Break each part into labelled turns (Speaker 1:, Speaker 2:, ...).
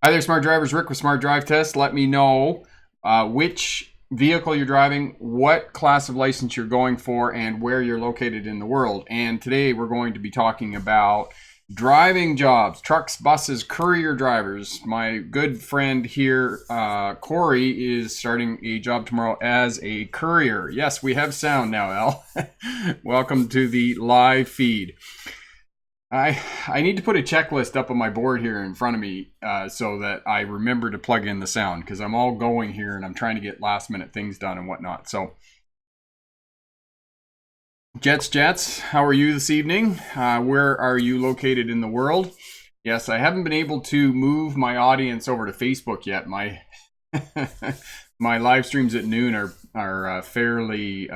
Speaker 1: Hi there, Smart Drivers. Rick with Smart Drive Test. Let me know which vehicle you're driving, what class of license you're going for, and where you're located in the world. And today we're going to be talking about driving jobs, trucks, buses, courier drivers. My good friend here, Corey, is starting a job tomorrow as a courier. Yes, we have sound now, Al. Welcome to the live feed. I need to put a checklist up on my board here in front of me so that I remember to plug in the sound, because I'm all going here and I'm trying to get last minute things done and whatnot. So, Jets, how are you this evening? Where are you located in the world? Yes, I haven't been able to move my audience over to Facebook yet. My my live streams at noon are fairly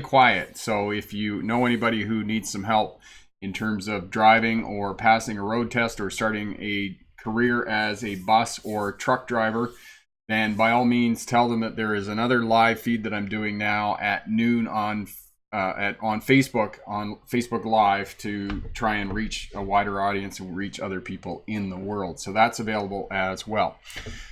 Speaker 1: quiet. So if you know anybody who needs some help in terms of driving or passing a road test or starting a career as a bus or truck driver, then by all means tell them that there is another live feed that I'm doing now at noon on Facebook Live, to try and reach a wider audience and reach other people in the world. So that's available as well.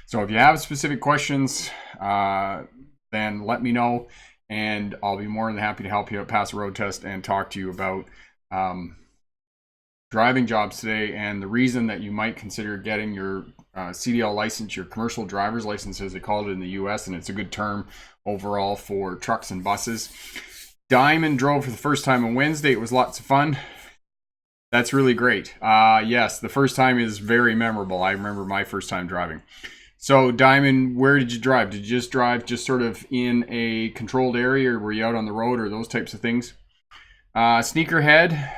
Speaker 1: So if you have specific questions, then let me know, and I'll be more than happy to help you pass a road test and talk to you about driving jobs today, and the reason that you might consider getting your CDL license, your commercial driver's license as they call it in the US, and it's a good term overall for trucks and buses. Diamond drove for the first time on Wednesday. It was lots of fun. That's really great. Yes, the first time is very memorable. I remember my first time driving. So Diamond, where did you drive? Did you just drive just sort of in a controlled area, or were you out on the road, or those types of things? Sneakerhead,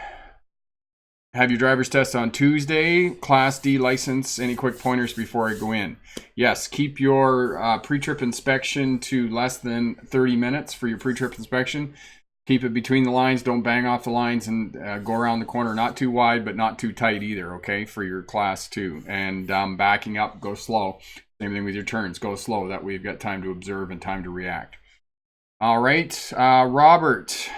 Speaker 1: have your driver's test on Tuesday. Class D license. Any quick pointers before I go in? Yes, keep your pre-trip inspection to less than 30 minutes for your pre-trip inspection. Keep it between the lines. Don't bang off the lines and go around the corner. Not too wide, but not too tight either, okay, for your class 2. And backing up, go slow. Same thing with your turns. Go slow. That way you've got time to observe and time to react. All right. Robert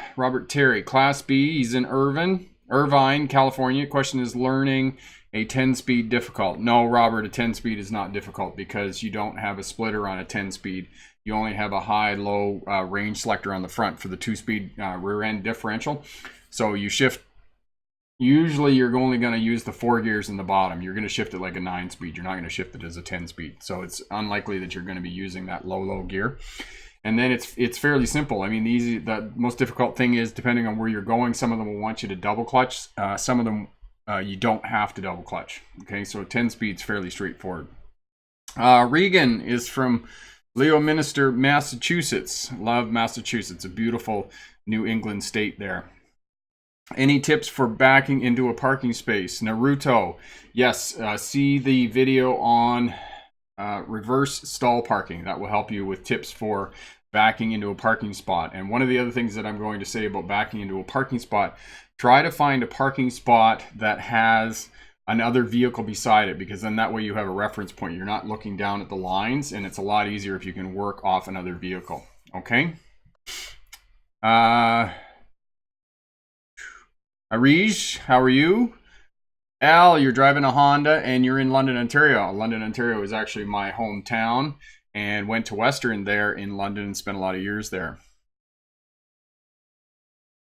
Speaker 1: Terry, Class B. He's in Irvine, California. Question is, learning a 10-speed difficult? No, Robert, a 10-speed is not difficult because you don't have a splitter on a 10-speed. You only have a high-low range selector on the front for the 2-speed rear-end differential. So you shift. Usually you're only going to use the 4 gears in the bottom. You're going to shift it like a 9-speed. You're not going to shift it as a 10-speed. So it's unlikely that you're going to be using that low gear. And then it's fairly simple. I mean, the most difficult thing is, depending on where you're going, some of them will want you to double clutch. Some of them you don't have to double clutch. Okay, so 10 speed's fairly straightforward. Regan is from Leominster, Massachusetts. Love Massachusetts. A beautiful New England state there. Any tips for backing into a parking space? Naruto. Yes, see the video on reverse stall parking. That will help you with tips for backing into a parking spot. And one of the other things that I'm going to say about backing into a parking spot, try to find a parking spot that has another vehicle beside it, because then that way you have a reference point. You're not looking down at the lines, and it's a lot easier if you can work off another vehicle. Okay. Arish, how are you? Al, you're driving a Honda and you're in London, Ontario. London, Ontario is actually my hometown, and went to Western there in London and spent a lot of years there.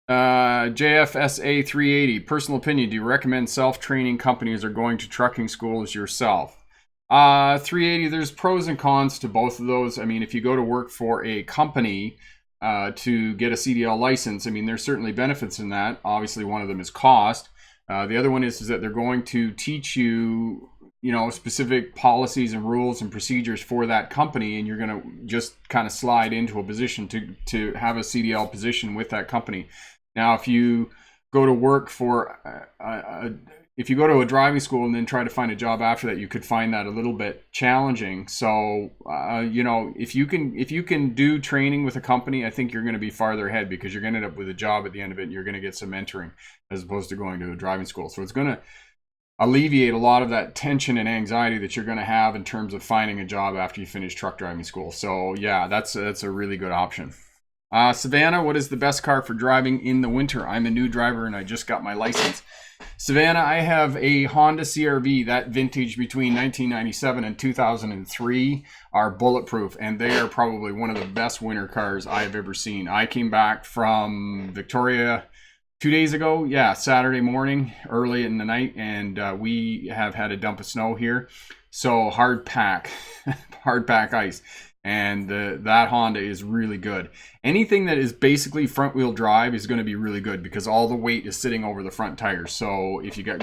Speaker 1: JFSA 380, personal opinion. Do you recommend self-training companies or going to trucking schools yourself? 380, there's pros and cons to both of those. I mean, if you go to work for a company to get a CDL license, I mean, there's certainly benefits in that. Obviously, one of them is cost. The other one is that they're going to teach you, specific policies and rules and procedures for that company, and you're going to just kind of slide into a position to have a CDL position with that company. Now, if you go to work for, if you go to a driving school and then try to find a job after that, you could find that a little bit challenging. So, if you can do training with a company, I think you're going to be farther ahead, because you're going to end up with a job at the end of it, and you're going to get some mentoring as opposed to going to a driving school. So it's going to alleviate a lot of that tension and anxiety that you're going to have in terms of finding a job after you finish truck driving school. So yeah, that's a really good option. Savannah, what is the best car for driving in the winter? I'm a new driver and I just got my license. Savannah, I have a Honda CR-V, that vintage between 1997 and 2003 are bulletproof, and they are probably one of the best winter cars I've ever seen. I came back from Victoria 2 days ago, yeah, Saturday morning, early in the night, and we have had a dump of snow here. So hard pack, hard pack ice. And that Honda is really good. Anything that is basically front wheel drive is going to be really good because all the weight is sitting over the front tires. So if you got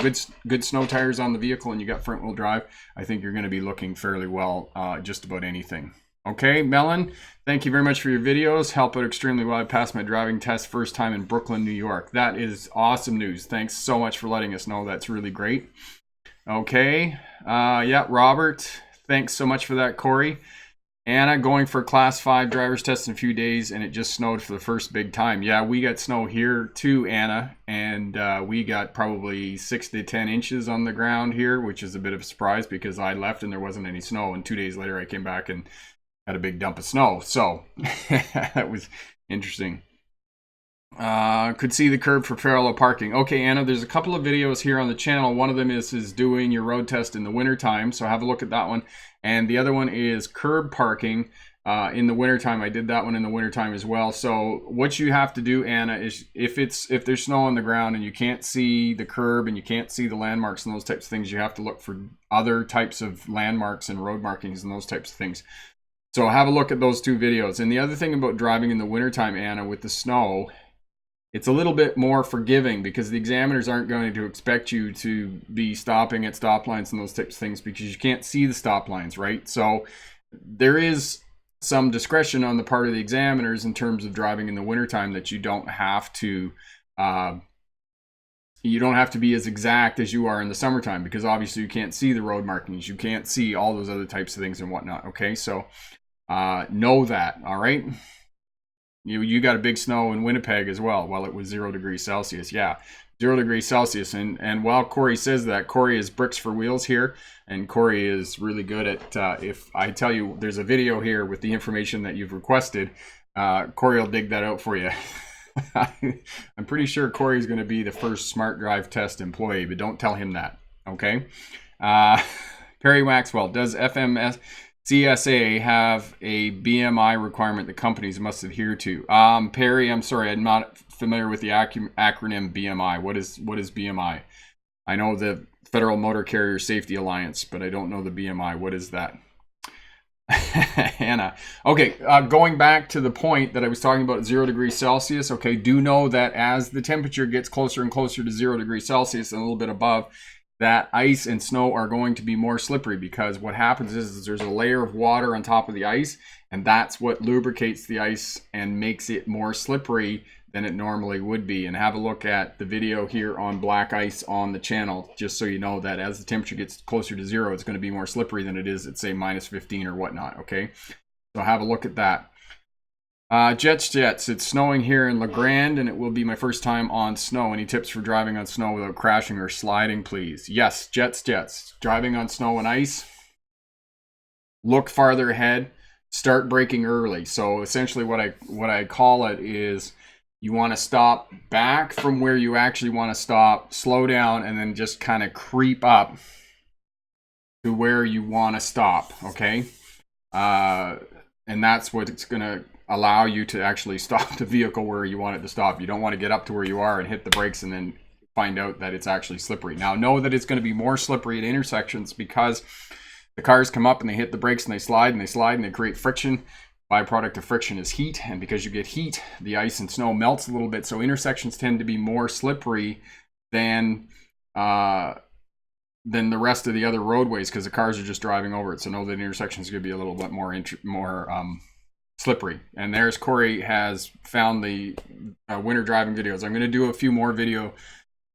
Speaker 1: good snow tires on the vehicle and you got front wheel drive, I think you're going to be looking fairly well just about anything. Okay, Melon, thank you very much for your videos. Help out extremely well. I passed my driving test first time in Brooklyn, New York. That is awesome news. Thanks so much for letting us know. That's really great. Okay, yeah, Robert, thanks so much for that, Corey. Anna, going for class 5 driver's test in a few days, and it just snowed for the first big time. Yeah, we got snow here too, Anna, and we got probably 6 to 10 inches on the ground here, which is a bit of a surprise because I left and there wasn't any snow, and 2 days later I came back and had a big dump of snow. So that was interesting. Could see the curb for parallel parking. Okay, Anna, there's a couple of videos here on the channel. One of them is doing your road test in the wintertime, so have a look at that one. And the other one is curb parking in the wintertime. I did that one in the wintertime as well. So what you have to do, Anna, is if there's snow on the ground and you can't see the curb and you can't see the landmarks and those types of things, you have to look for other types of landmarks and road markings and those types of things. So have a look at those 2 videos. And the other thing about driving in the wintertime, Anna, with the snow, it's a little bit more forgiving because the examiners aren't going to expect you to be stopping at stop lines and those types of things because you can't see the stop lines, right? So there is some discretion on the part of the examiners in terms of driving in the wintertime that you don't have to be as exact as you are in the summertime because obviously you can't see the road markings, you can't see all those other types of things and whatnot. Okay, so know that, all right? You got a big snow in Winnipeg as well. Well, it was 0 degrees Celsius. Yeah, 0 degrees Celsius. And while Corey says that, Corey is bricks for wheels here. And Corey is really good at, if I tell you there's a video here with the information that you've requested, Corey will dig that out for you. I'm pretty sure Corey's going to be the first Smart Drive Test employee, but don't tell him that. Okay. Perry Maxwell, does CSA have a BMI requirement that companies must adhere to? Perry, I'm sorry, I'm not familiar with the acronym BMI. What is BMI? I know the Federal Motor Carrier Safety Alliance, but I don't know the BMI. What is that? Hannah. Okay, going back to the point that I was talking about 0 degrees Celsius, okay, do know that as the temperature gets closer and closer to 0 degrees Celsius and a little bit above, that ice and snow are going to be more slippery because what happens is there's a layer of water on top of the ice, and that's what lubricates the ice and makes it more slippery than it normally would be. And have a look at the video here on black ice on the channel, just so you know that as the temperature gets closer to 0, it's going to be more slippery than it is at, say, -15 or whatnot, okay? So have a look at that. Jets, it's snowing here in La Grande, and it will be my first time on snow. Any tips for driving on snow without crashing or sliding, please? Yes, Jets. Driving on snow and ice, look farther ahead, start braking early. So essentially what I call it is you want to stop back from where you actually want to stop, slow down, and then just kind of creep up to where you want to stop, okay? And that's what it's going to allow you to actually stop the vehicle where you want it to stop. You don't want to get up to where you are and hit the brakes and then find out that it's actually slippery. Now, know that it's going to be more slippery at intersections because the cars come up and they hit the brakes and they slide and they create friction. Byproduct of friction is heat, and because you get heat, the ice and snow melts a little bit, so intersections tend to be more slippery than the rest of the other roadways because the cars are just driving over it. So know that intersections are going to be a little bit more slippery. And there's Corey has found the winter driving videos. I'm going to do a few more video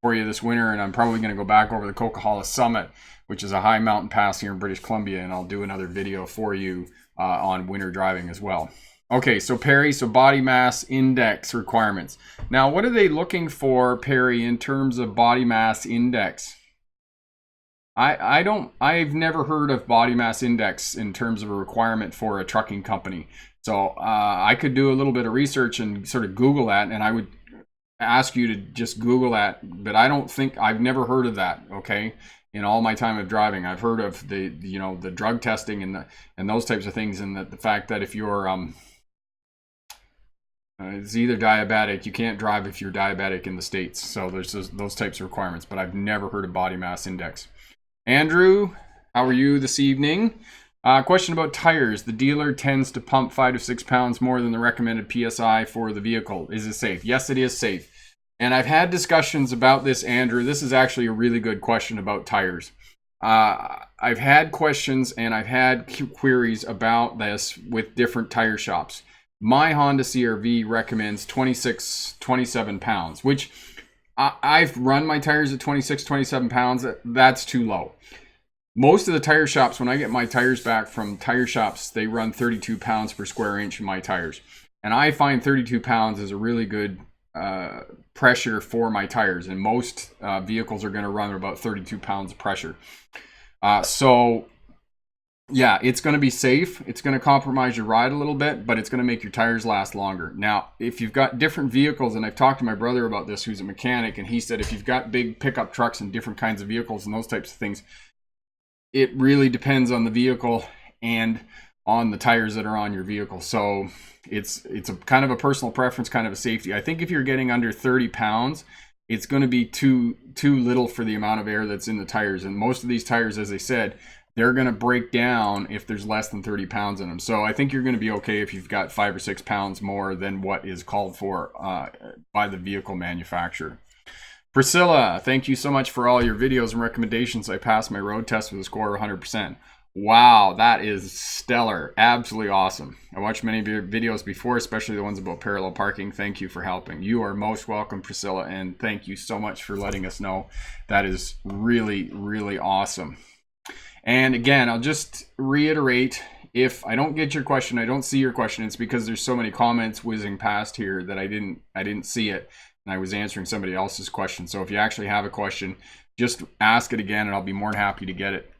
Speaker 1: for you this winter, and I'm probably going to go back over the Coquihalla Summit, which is a high mountain pass here in British Columbia, and I'll do another video for you on winter driving as well. Okay, so Perry, so body mass index requirements. Now, what are they looking for, Perry, in terms of body mass index? I've never heard of body mass index in terms of a requirement for a trucking company. So I could do a little bit of research and sort of Google that, and I would ask you to just Google that, but I've never heard of that. Okay, in all my time of driving, I've heard of the the drug testing and those types of things, and the fact that if you're it's either diabetic, you can't drive if you're diabetic in the States. So there's those types of requirements, but I've never heard of body mass index. Andrew, how are you this evening? Question about tires. The dealer tends to pump 5 to 6 pounds more than the recommended PSI for the vehicle. Is it safe? Yes, it is safe. And I've had discussions about this, Andrew. This is actually a really good question about tires. I've had questions and I've had queries about this with different tire shops. My Honda CR-V recommends 26, 27 pounds, which I've run my tires at 26, 27 pounds. That's too low. Most of the tire shops, when I get my tires back from tire shops, they run 32 pounds per square inch in my tires. And I find 32 pounds is a really good pressure for my tires. And most vehicles are going to run about 32 pounds of pressure. So yeah, it's going to be safe. It's going to compromise your ride a little bit, but it's going to make your tires last longer. Now, if you've got different vehicles, and I've talked to my brother about this, who's a mechanic, and he said if you've got big pickup trucks and different kinds of vehicles and those types of things, it really depends on the vehicle and on the tires that are on your vehicle. So it's a kind of a personal preference, kind of a safety. I think if you're getting under 30 pounds, it's going to be too little for the amount of air that's in the tires. And most of these tires, as I said, they're going to break down if there's less than 30 pounds in them. So I think you're going to be okay if you've got 5 or 6 pounds more than what is called for by the vehicle manufacturer. Priscilla, thank you so much for all your videos and recommendations. I passed my road test with a score of 100%. Wow, that is stellar. Absolutely awesome. I watched many of your videos before, especially the ones about parallel parking. Thank you for helping. You are most welcome, Priscilla, and thank you so much for letting us know. That is really, really awesome. And again, I'll just reiterate, if I don't get your question, I don't see your question, it's because there's so many comments whizzing past here that I didn't see it. And I was answering somebody else's question. So if you actually have a question, just ask it again and I'll be more than happy to get it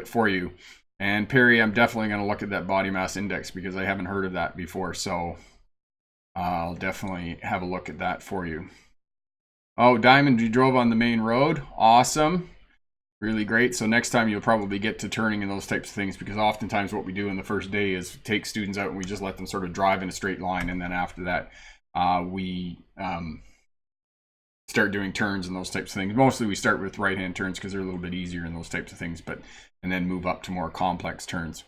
Speaker 1: for you. And Perry, I'm definitely going to look at that body mass index because I haven't heard of that before. So I'll definitely have a look at that for you. Oh, Diamond, you drove on the main road. Awesome. Really great. So next time you'll probably get to turning and those types of things, because oftentimes what we do in the first day is take students out and we just let them sort of drive in a straight line. And then after that, we start doing turns and those types of things. Mostly we start with right-hand turns because they're a little bit easier and those types of things, and then move up to more complex turns.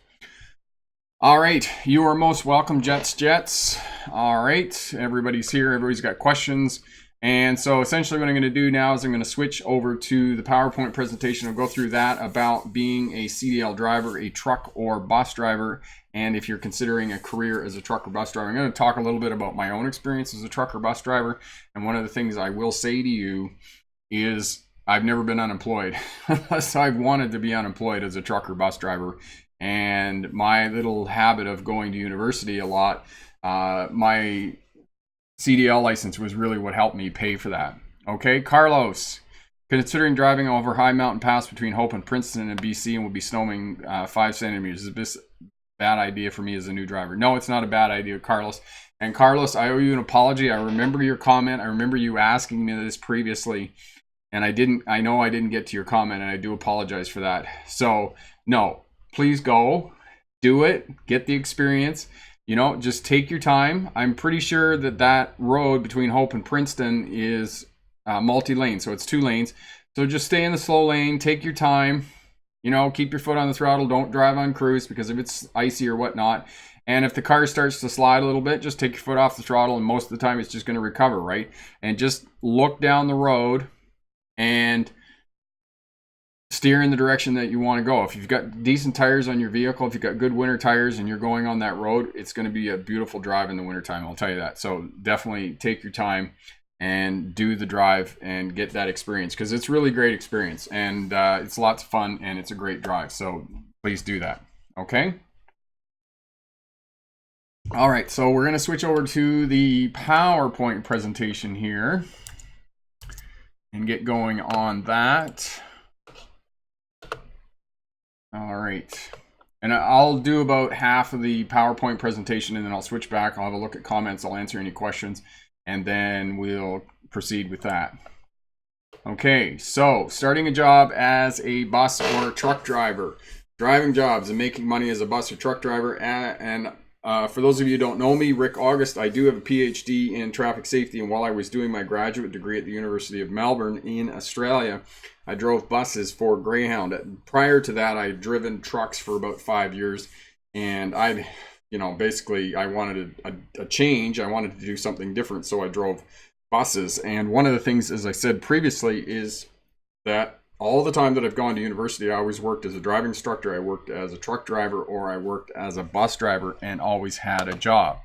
Speaker 1: All right, you are most welcome, Jets. All right, everybody's here. Everybody's got questions. And so essentially what I'm going to do now is I'm going to switch over to the PowerPoint presentation. I'll go through that about being a CDL driver, a truck or bus driver, and if you're considering a career as a truck or bus driver. I'm going to talk a little bit about my own experience as a truck or bus driver. And one of the things I will say to you is I've never been unemployed unless I've wanted to be unemployed as a truck or bus driver. And my little habit of going to university a lot, my CDL license was really what helped me pay for that. Okay, Carlos, considering driving over High Mountain Pass between Hope and Princeton and BC and will be snowing 5 centimeters. Is this a bad idea for me as a new driver? No, it's not a bad idea, Carlos. And Carlos, I owe you an apology. I remember your comment. I remember you asking me this previously, and I know I didn't get to your comment, and I do apologize for that. So no, please go, do it, get the experience. Just take your time. I'm pretty sure that road between Hope and Princeton is multi-lane, so it's 2 lanes. So just stay in the slow lane, take your time, keep your foot on the throttle, don't drive on cruise because if it's icy or whatnot. And if the car starts to slide a little bit, just take your foot off the throttle, and most of the time it's just going to recover, right? And just look down the road and steer in the direction that you want to go. If you've got decent tires on your vehicle, if you've got good winter tires and you're going on that road, it's going to be a beautiful drive in the wintertime, I'll tell you that. So definitely take your time and do the drive and get that experience, because it's really great experience, and it's lots of fun and it's a great drive. So please do that. Okay. All right. So we're going to switch over to the PowerPoint presentation here and get going on that. All right. And I'll do about half of the PowerPoint presentation, and then I'll switch back. I'll have a look at comments. I'll answer any questions, and then we'll proceed with that. Okay, so starting a job as a bus or truck driver, driving jobs and making money as a bus or truck driver. And for those of you who don't know me, Rick August, I do have a PhD in traffic safety, and while I was doing my graduate degree at the University of Melbourne in Australia, I drove buses for Greyhound. Prior to that, I had driven trucks for about 5 years, and basically I wanted a change. I wanted to do something different, so I drove buses. And one of the things, as I said previously, is that all the time that I've gone to university, I always worked as a driving instructor, I worked as a truck driver, or I worked as a bus driver, and always had a job.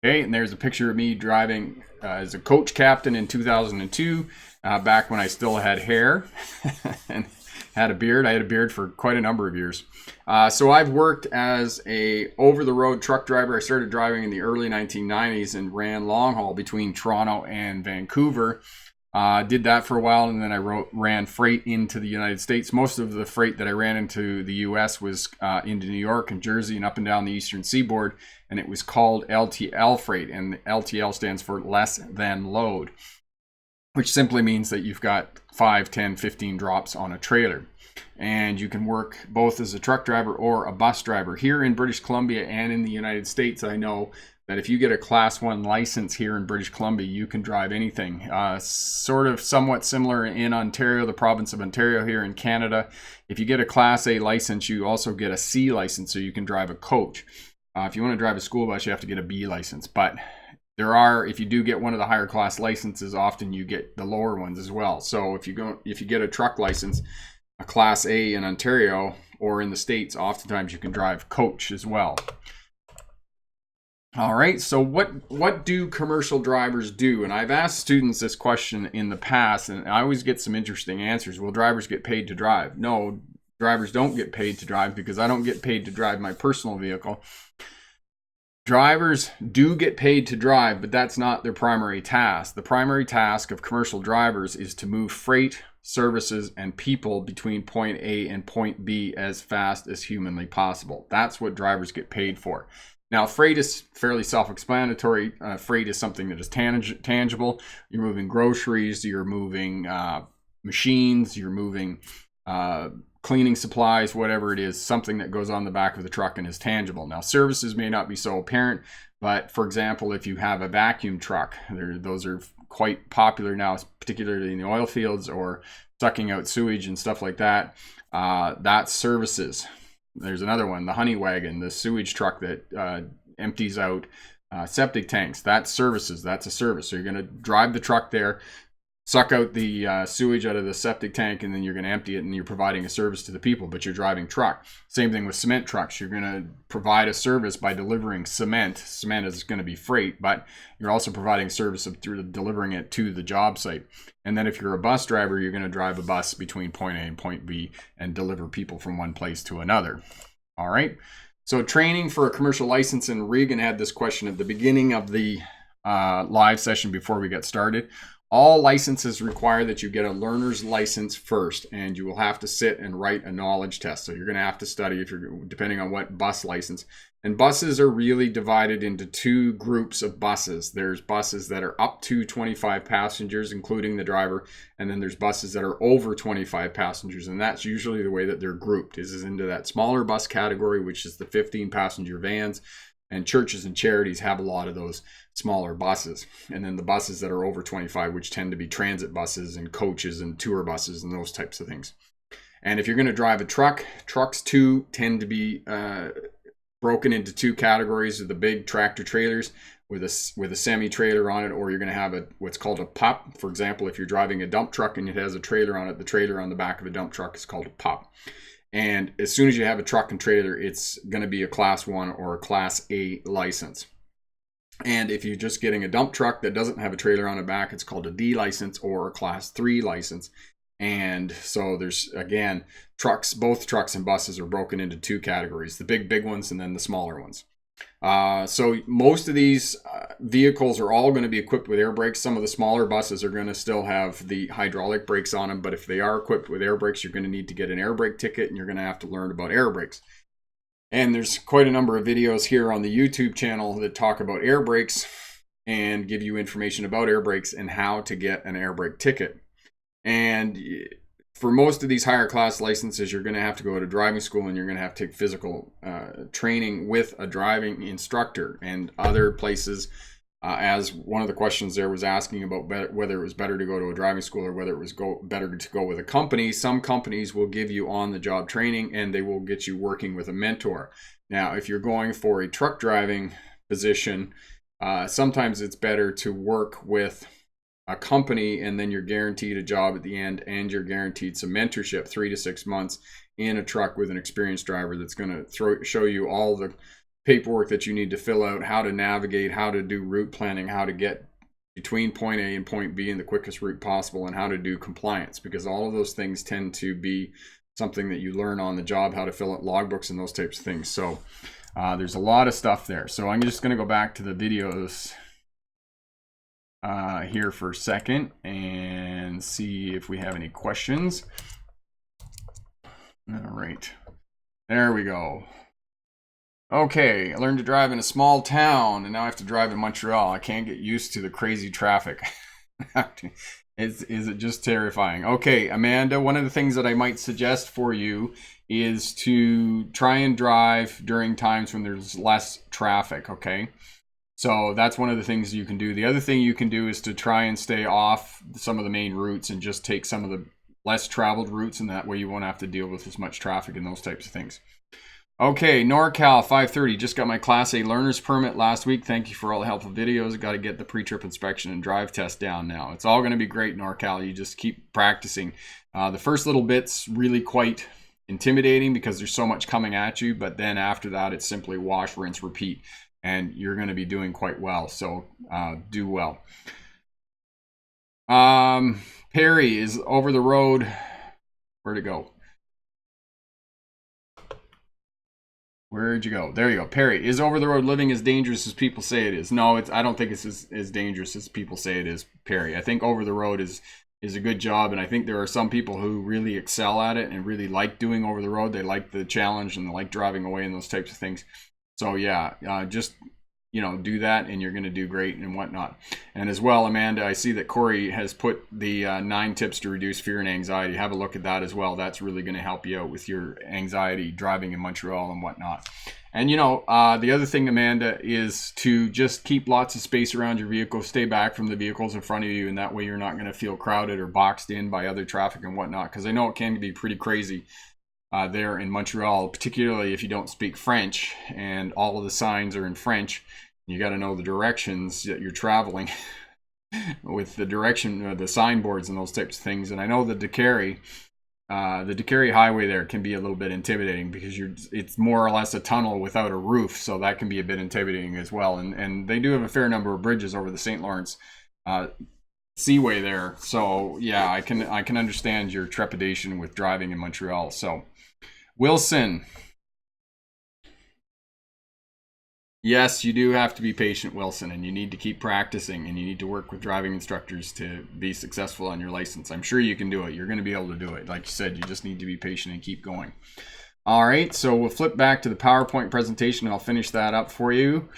Speaker 1: Okay, and there's a picture of me driving as a coach captain in 2002, back when I still had hair and had a beard. I had a beard for quite a number of years. So I've worked as a over-the-road truck driver. I started driving in the early 1990s and ran long haul between Toronto and Vancouver. Did that for a while, and then I ran freight into the United States. Most of the freight that I ran into the US was into New York and Jersey and up and down the eastern seaboard, and it was called LTL freight, and LTL stands for less than load, which simply means that you've got 5, 10, 15 drops on a trailer. And you can work both as a truck driver or a bus driver. Here in British Columbia and in the United States, I know that if you get a Class 1 license here in British Columbia, you can drive anything. Sort of somewhat similar in Ontario, the province of Ontario here in Canada. If you get a Class A license, you also get a C license, so you can drive a coach. If you want to drive a school bus, you have to get a B license. But if you do get one of the higher class licenses, often you get the lower ones as well. So if you get a truck license, a Class A in Ontario or in the States, oftentimes you can drive coach as well. All right, so what do commercial drivers do? And I've asked students this question in the past, and I always get some interesting answers. Will drivers get paid to drive? No, drivers don't get paid to drive, because I don't get paid to drive my personal vehicle. Drivers do get paid to drive, but that's not their primary task. The primary task of commercial drivers is to move freight, services, and people between point A and point B as fast as humanly possible. That's what drivers get paid for. Now, freight is fairly self-explanatory. Freight is something that is tangible. You're moving groceries, you're moving machines, you're moving cleaning supplies, whatever it is, something that goes on the back of the truck and is tangible. Now, services may not be so apparent, but for example, if you have a vacuum truck, those are quite popular now, particularly in the oil fields or sucking out sewage and stuff like that. That's services. There's another one, the honey wagon, the sewage truck that empties out septic tanks. That's services. That's a service. So you're going to drive the truck there, suck out the sewage out of the septic tank, and then you're going to empty it, and you're providing a service to the people, but you're driving truck. Same thing with cement trucks. You're going to provide a service by delivering cement. Cement is going to be freight, but you're also providing service through delivering it to the job site. And then if you're a bus driver, you're going to drive a bus between point A and point B and deliver people from one place to another. All right. So training for a commercial license, and Regan had this question at the beginning of the live session before we got started. All licenses require that you get a learner's license first, and you will have to sit and write a knowledge test. So you're going to have to study depending on what bus license. And buses are really divided into two groups of buses. There's buses that are up to 25 passengers, including the driver, and then there's buses that are over 25 passengers, and that's usually the way that they're grouped, is into that smaller bus category, which is the 15-passenger vans. And churches and charities have a lot of those smaller buses. And then the buses that are over 25, which tend to be transit buses and coaches and tour buses and those types of things. And if you're going to drive a truck, trucks too tend to be broken into two categories of the big tractor trailers with a semi-trailer on it, or you're going to have what's called a pup. For example, if you're driving a dump truck and it has a trailer on it, the trailer on the back of a dump truck is called a pup. And as soon as you have a truck and trailer, it's going to be a Class 1 or a Class A license. And if you're just getting a dump truck that doesn't have a trailer on the back, it's called a D license or a Class 3 license. And so there's, again, both trucks and buses are broken into two categories, the big ones and then the smaller ones. So most of these vehicles are all going to be equipped with air brakes. Some of the smaller buses are going to still have the hydraulic brakes on them, but if they are equipped with air brakes, you're going to need to get an air brake ticket, and you're going to have to learn about air brakes. And there's quite a number of videos here on the YouTube channel that talk about air brakes and give you information about air brakes and how to get an air brake ticket. And for most of these higher class licenses, you're going to have to go to driving school, and you're going to have to take physical training with a driving instructor. And other places, as one of the questions there was asking about whether it was better to go to a driving school or whether it was better to go with a company, some companies will give you on-the-job training, and they will get you working with a mentor. Now, if you're going for a truck driving position, sometimes it's better to work with a company, and then you're guaranteed a job at the end, and you're guaranteed some mentorship 3 to 6 months in a truck with an experienced driver that's going to show you all the paperwork that you need to fill out, how to navigate, how to do route planning, how to get between point A and point B in the quickest route possible, and how to do compliance, because all of those things tend to be something that you learn on the job, how to fill out logbooks and those types of things. So there's a lot of stuff there. So I'm just going to go back to the videos here for a second and see if we have any questions. All right, there we go. Okay, I learned to drive in a small town, and now I have to drive in Montreal. I can't get used to the crazy traffic. Is it just terrifying? Okay, Amanda, one of the things that I might suggest for you is to try and drive during times when there's less traffic, okay? So that's one of the things you can do. The other thing you can do is to try and stay off some of the main routes and just take some of the less traveled routes, and that way you won't have to deal with as much traffic and those types of things. Okay, NorCal 530, just got my Class A learner's permit last week. Thank you for all the helpful videos. Got to get the pre-trip inspection and drive test down now. It's all going to be great, NorCal. You just keep practicing. The first little bit's really quite intimidating because there's so much coming at you, but then after that, it's simply wash, rinse, repeat, and you're going to be doing quite well. So do well. Perry is over the road. Where'd it go? Where'd you go? There you go. Perry, is over the road living as dangerous as people say it is? No, I don't think it's as dangerous as people say it is, Perry. I think over the road is a good job, and I think there are some people who really excel at it and really like doing over the road. They like the challenge and they like driving away and those types of things. So yeah, just do that, and you're going to do great and whatnot. And as well, Amanda, I see that Corey has put the 9 tips to reduce fear and anxiety. Have a look at that as well. That's really going to help you out with your anxiety driving in Montreal and whatnot. And the other thing, Amanda, is to just keep lots of space around your vehicle. Stay back from the vehicles in front of you, and that way you're not going to feel crowded or boxed in by other traffic and whatnot, because I know it can be pretty crazy there in Montreal, particularly if you don't speak French and all of the signs are in French. You got to know the directions that you're traveling with the direction, the signboards and those types of things. And I know the DeCarry highway there can be a little bit intimidating because it's more or less a tunnel without a roof, so that can be a bit intimidating as well. And they do have a fair number of bridges over the St. Lawrence Seaway there. So yeah, I can understand your trepidation with driving in Montreal. So Wilson, yes, you do have to be patient, Wilson, and you need to keep practicing, and you need to work with driving instructors to be successful on your license. I'm sure you can do it. You're going to be able to do it. Like you said, you just need to be patient and keep going. All right, so we'll flip back to the PowerPoint presentation, and I'll finish that up for you.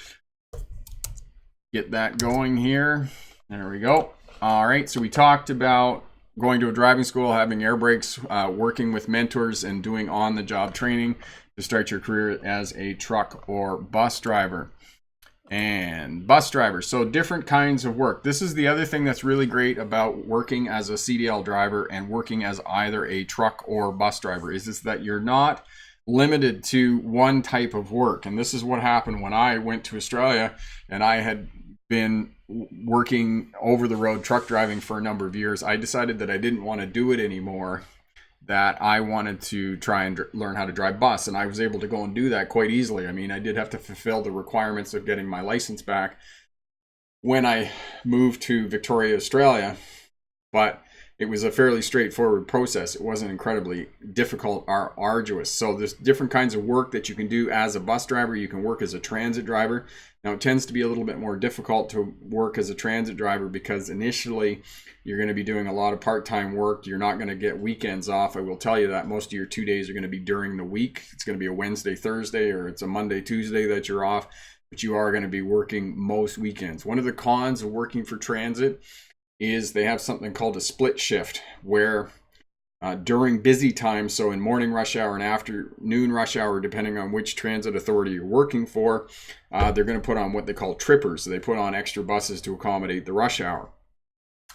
Speaker 1: Get that going here. There we go. All right, so we talked about going to a driving school, having air brakes, working with mentors, and doing on-the-job training to start your career as a truck or bus driver. And bus driver, so different kinds of work. This is the other thing that's really great about working as a CDL driver and working as either a truck or bus driver is that you're not limited to one type of work. And this is what happened when I went to Australia and I had been working over the road truck driving for a number of years. I decided that I didn't want to do it anymore, that I wanted to try and learn how to drive bus, and I was able to go and do that quite easily. I mean, I did have to fulfill the requirements of getting my license back when I moved to Victoria, Australia, but it was a fairly straightforward process. It wasn't incredibly difficult or arduous. So there's different kinds of work that you can do as a bus driver. You can work as a transit driver. Now, it tends to be a little bit more difficult to work as a transit driver because initially you're going to be doing a lot of part-time work. You're not going to get weekends off. I will tell you that most of your 2 days are going to be during the week. It's going to be a Wednesday, Thursday, or it's a Monday, Tuesday that you're off, but you are going to be working most weekends. One of the cons of working for transit is they have something called a split shift where during busy times, so in morning rush hour and afternoon rush hour, depending on which transit authority you're working for, they're going to put on what they call trippers. So they put on extra buses to accommodate the rush hour.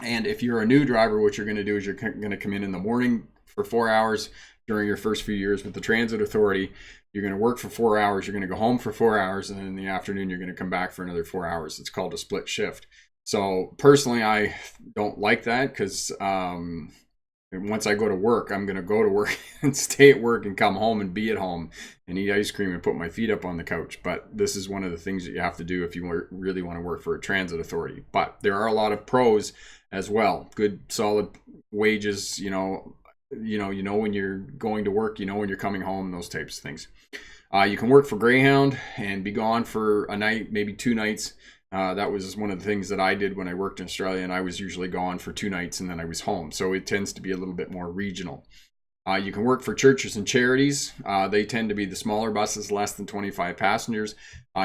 Speaker 1: And if you're a new driver, what you're going to do is you're going to come in the morning for 4 hours during your first few years with the transit authority. You're going to work for 4 hours. You're going to go home for 4 hours. And then in the afternoon, you're going to come back for another 4 hours. It's called a split shift. So personally, I don't like that because once I go to work, I'm going to go to work and stay at work and come home and be at home and eat ice cream and put my feet up on the couch. But this is one of the things that you have to do if you really want to work for a transit authority. But there are a lot of pros as well. Good, solid wages, you know when you're going to work, when you're coming home, those types of things. You can work for Greyhound and be gone for a night, maybe 2 nights. That was one of the things that I did when I worked in Australia, and I was usually gone for 2 nights and then I was home. So it tends to be a little bit more regional. You can work for churches and charities. They tend to be the smaller buses, less than 25 passengers.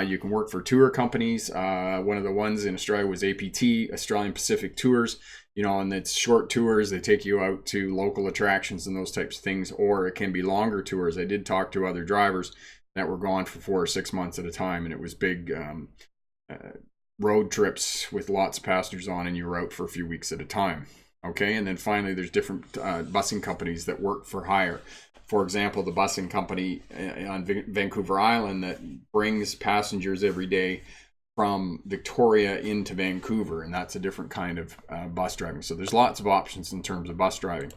Speaker 1: You can work for tour companies. One of the ones in Australia was APT, Australian Pacific Tours, and it's short tours. They take you out to local attractions and those types of things, or it can be longer tours. I did talk to other drivers that were gone for 4 or 6 months at a time, and it was big road trips with lots of passengers on, and you were out for a few weeks at a time. Okay, and then finally there's different busing companies that work for hire. For example, the busing company on Vancouver Island that brings passengers every day from Victoria into Vancouver, and that's a different kind of bus driving. So there's lots of options in terms of bus driving.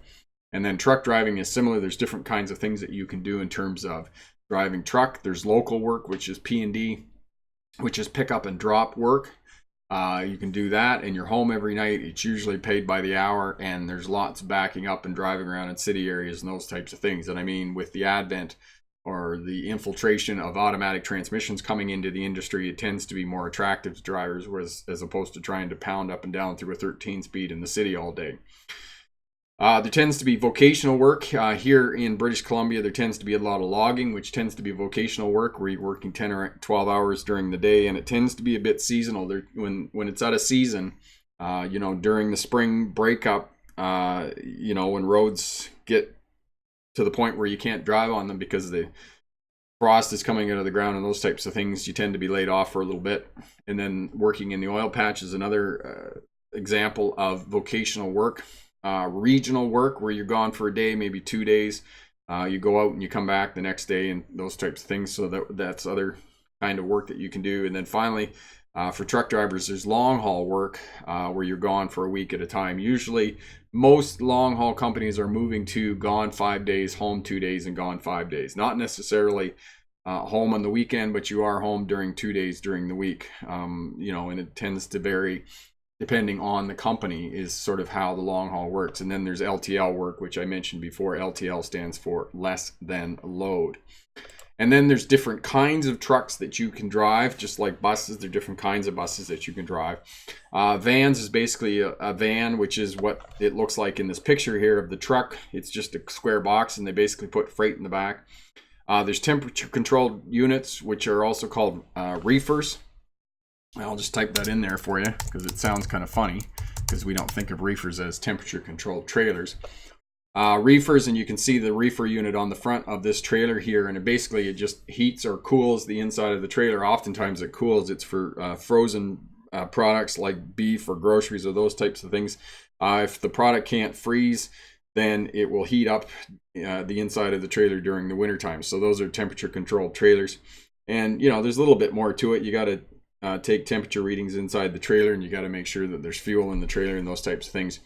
Speaker 1: And then truck driving is similar. There's different kinds of things that you can do in terms of driving truck. There's local work, which is P&D, which is pick up and drop work. You can do that, and you're home every night. It's usually paid by the hour, and there's lots of backing up and driving around in city areas and those types of things. And I mean, with the advent or the infiltration of automatic transmissions coming into the industry, it tends to be more attractive to drivers as opposed to trying to pound up and down through a 13 speed in the city all day. There tends to be vocational work. Here in British Columbia, there tends to be a lot of logging, which tends to be vocational work where you're working 10 or 12 hours during the day, and it tends to be a bit seasonal. When it's out of season, during the spring breakup, when roads get to the point where you can't drive on them because the frost is coming out of the ground and those types of things, you tend to be laid off for a little bit. And then working in the oil patch is another example of vocational work. Regional work where you're gone for a day, maybe 2 days. You go out and you come back the next day and those types of things. So that's other kind of work that you can do. And then finally, for truck drivers, there's long haul work where you're gone for a week at a time. Usually, most long haul companies are moving to gone 5 days, home 2 days, and gone 5 days. Not necessarily home on the weekend, but you are home during 2 days during the week. And it tends to vary depending on the company is sort of how the long haul works. And then there's LTL work, which I mentioned before. LTL stands for less than load. And then there's different kinds of trucks that you can drive, just like buses. There are different kinds of buses that you can drive. Vans is basically a van, which is what it looks like in this picture here of the truck. It's just a square box, and they basically put freight in the back. There's temperature controlled units, which are also called reefers. I'll just type that in there for you because it sounds kind of funny because we don't think of reefers as temperature controlled trailers. Reefers, and you can see the reefer unit on the front of this trailer here, and it just heats or cools the inside of the trailer. Oftentimes it cools. It's for frozen products like beef or groceries or those types of things. If the product can't freeze, then it will heat up the inside of the trailer during the wintertime. So those are temperature controlled trailers. And there's a little bit more to it. You got to take temperature readings inside the trailer, and you got to make sure that there's fuel in the trailer and those types of things.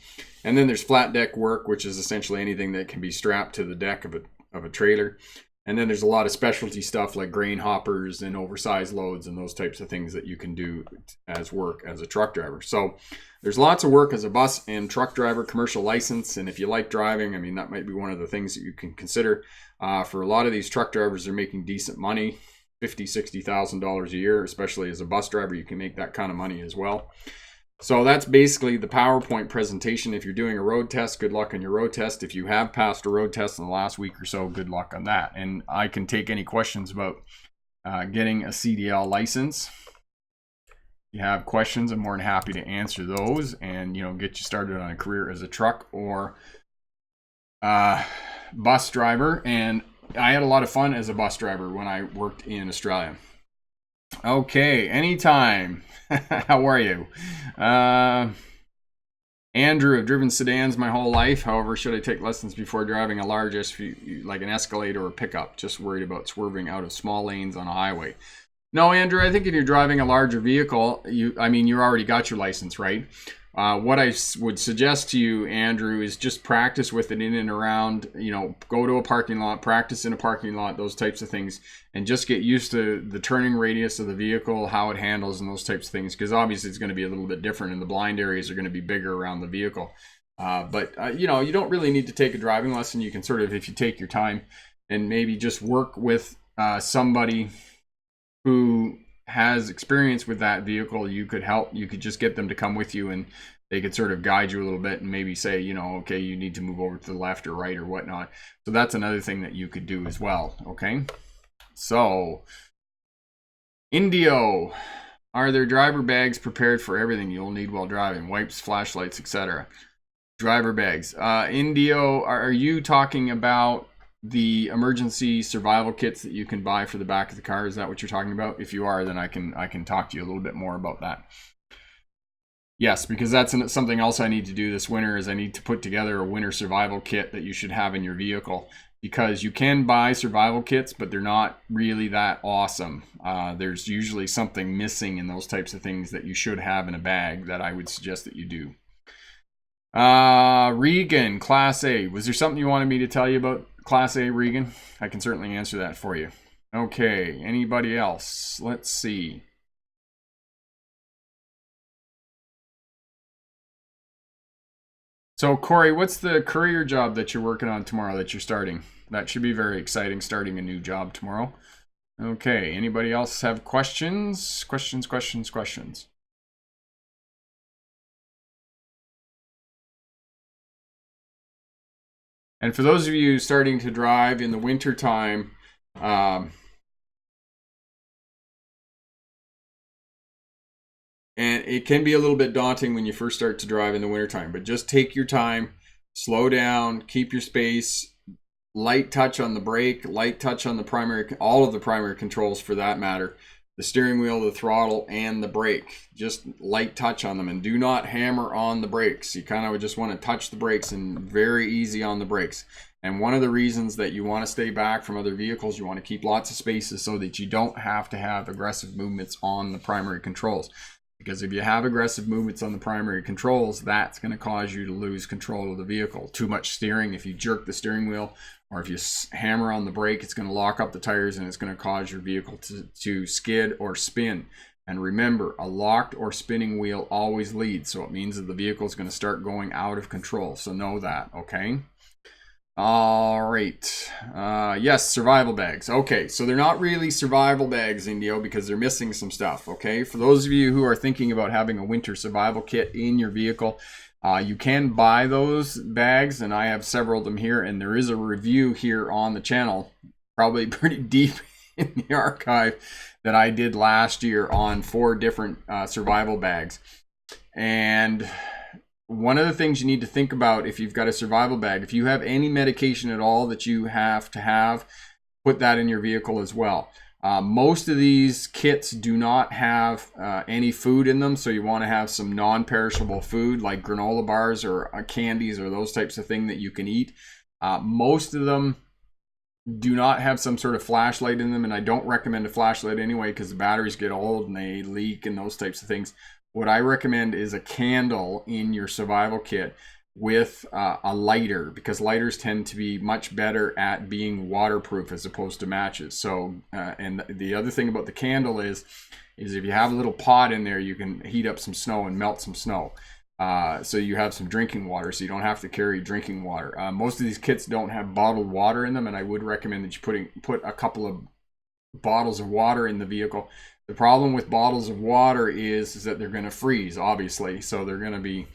Speaker 1: And then there's flat deck work, which is essentially anything that can be strapped to the deck of a trailer. And then there's a lot of specialty stuff like grain hoppers and oversized loads and those types of things that you can do as work as a truck driver. So there's lots of work as a bus and truck driver, commercial license. And if you like driving, I mean, that might be one of the things that you can consider. For a lot of these truck drivers, they're making decent money, $50,000, $60,000 a year, especially as a bus driver. You can make that kind of money as well. So that's basically the PowerPoint presentation. If you're doing a road test, good luck on your road test. If you have passed a road test in the last week or so, good luck on that. And I can take any questions about getting a CDL license. If you have questions, I'm more than happy to answer those and, you know, get you started on a career as a truck or bus driver. And I had a lot of fun as a bus driver when I worked in Australia. Okay, anytime. How are you? Andrew, I've driven sedans my whole life. However, should I take lessons before driving a large SUV like an Escalade or a pickup? Just worried about swerving out of small lanes on a highway. No, Andrew, I think if you're driving a larger vehicle, you already got your license, right? What I would suggest to you, Andrew, is just practice with it in and around, you know, go to a parking lot, practice in a parking lot, those types of things, and just get used to the turning radius of the vehicle, how it handles and those types of things, because obviously it's going to be a little bit different and the blind areas are going to be bigger around the vehicle. You know, you don't really need to take a driving lesson. You can sort of, if you take your time and maybe just work with somebody who has experience with that vehicle, you could just get them to come with you and they could sort of guide you a little bit and maybe say, you know, okay, you need to move over to the left or right or whatnot. So that's another thing that you could do as well. Okay. So Indio, are there driver bags prepared for everything you'll need while driving? Wipes, flashlights, etc. Driver bags. Indio, are you talking about the emergency survival kits that you can buy for the back of the car? Is that what you're talking about? If you are, then I can talk to you a little bit more about that. Yes, because that's something else I need to do this winter, is I need to put together a winter survival kit that you should have in your vehicle, because you can buy survival kits, but they're not really that awesome. There's usually something missing in those types of things that you should have in a bag that I would suggest that you do. Regan, Class A. Was there something you wanted me to tell you about Class A, Regan? I can certainly answer that for you. Okay, anybody else? Let's see. So, Corey, what's the career job that you're working on tomorrow that you're starting? That should be very exciting, starting a new job tomorrow. Okay, anybody else have questions? Questions. And for those of you starting to drive in the winter time, and it can be a little bit daunting when you first start to drive in the wintertime, but just take your time, slow down, keep your space, light touch on the brake, light touch on the primary, all of the primary controls for that matter, the steering wheel, the throttle, and the brake. Just light touch on them, and do not hammer on the brakes. You kind of just want to touch the brakes and very easy on the brakes. And one of the reasons that you want to stay back from other vehicles, you want to keep lots of spaces so that you don't have to have aggressive movements on the primary controls. Because if you have aggressive movements on the primary controls, that's going to cause you to lose control of the vehicle. Too much steering, if you jerk the steering wheel or if you hammer on the brake, it's going to lock up the tires and it's going to cause your vehicle to skid or spin. And remember, a locked or spinning wheel always leads. So it means that the vehicle is going to start going out of control. So know that, okay? All right. Yes, survival bags. Okay, so they're not really survival bags, Indio, because they're missing some stuff, okay? For those of you who are thinking about having a winter survival kit in your vehicle, you can buy those bags, and I have several of them here, and there is a review here on the channel, probably pretty deep in the archive, that I did last year on 4 different survival bags. And one of the things you need to think about if you've got a survival bag, if you have any medication at all that you have to have, put that in your vehicle as well. Most of these kits do not have any food in them, so you want to have some non-perishable food like granola bars or candies or those types of things that you can eat. Most of them do not have some sort of flashlight in them, and I don't recommend a flashlight anyway because the batteries get old and they leak and those types of things. What I recommend is a candle in your survival kit. with a lighter, because lighters tend to be much better at being waterproof as opposed to matches. So and the other thing about the candle is if you have a little pot in there, you can heat up some snow and melt some snow. So you have some drinking water, so you don't have to carry drinking water. Most of these kits don't have bottled water in them, and I would recommend that you put a couple of bottles of water in the vehicle. The problem with bottles of water is that they're going to freeze, obviously, so they're going to be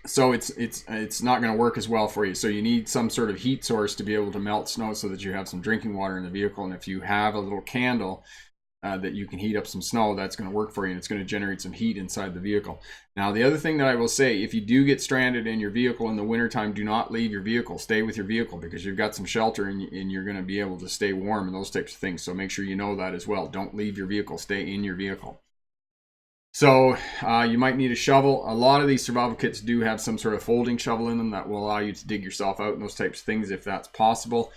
Speaker 1: so it's not going to work as well for you. So you need some sort of heat source to be able to melt snow so that you have some drinking water in the vehicle. And if you have a little candle that you can heat up some snow, that's going to work for you, and it's going to generate some heat inside the vehicle. Now, the other thing that I will say, if you do get stranded in your vehicle in the wintertime, do not leave your vehicle. Stay with your vehicle, because you've got some shelter and you're going to be able to stay warm and those types of things. So make sure you know that as well. Don't leave your vehicle. Stay in your vehicle. So you might need a shovel. A lot of these survival kits do have some sort of folding shovel in them that will allow you to dig yourself out and those types of things if that's possible.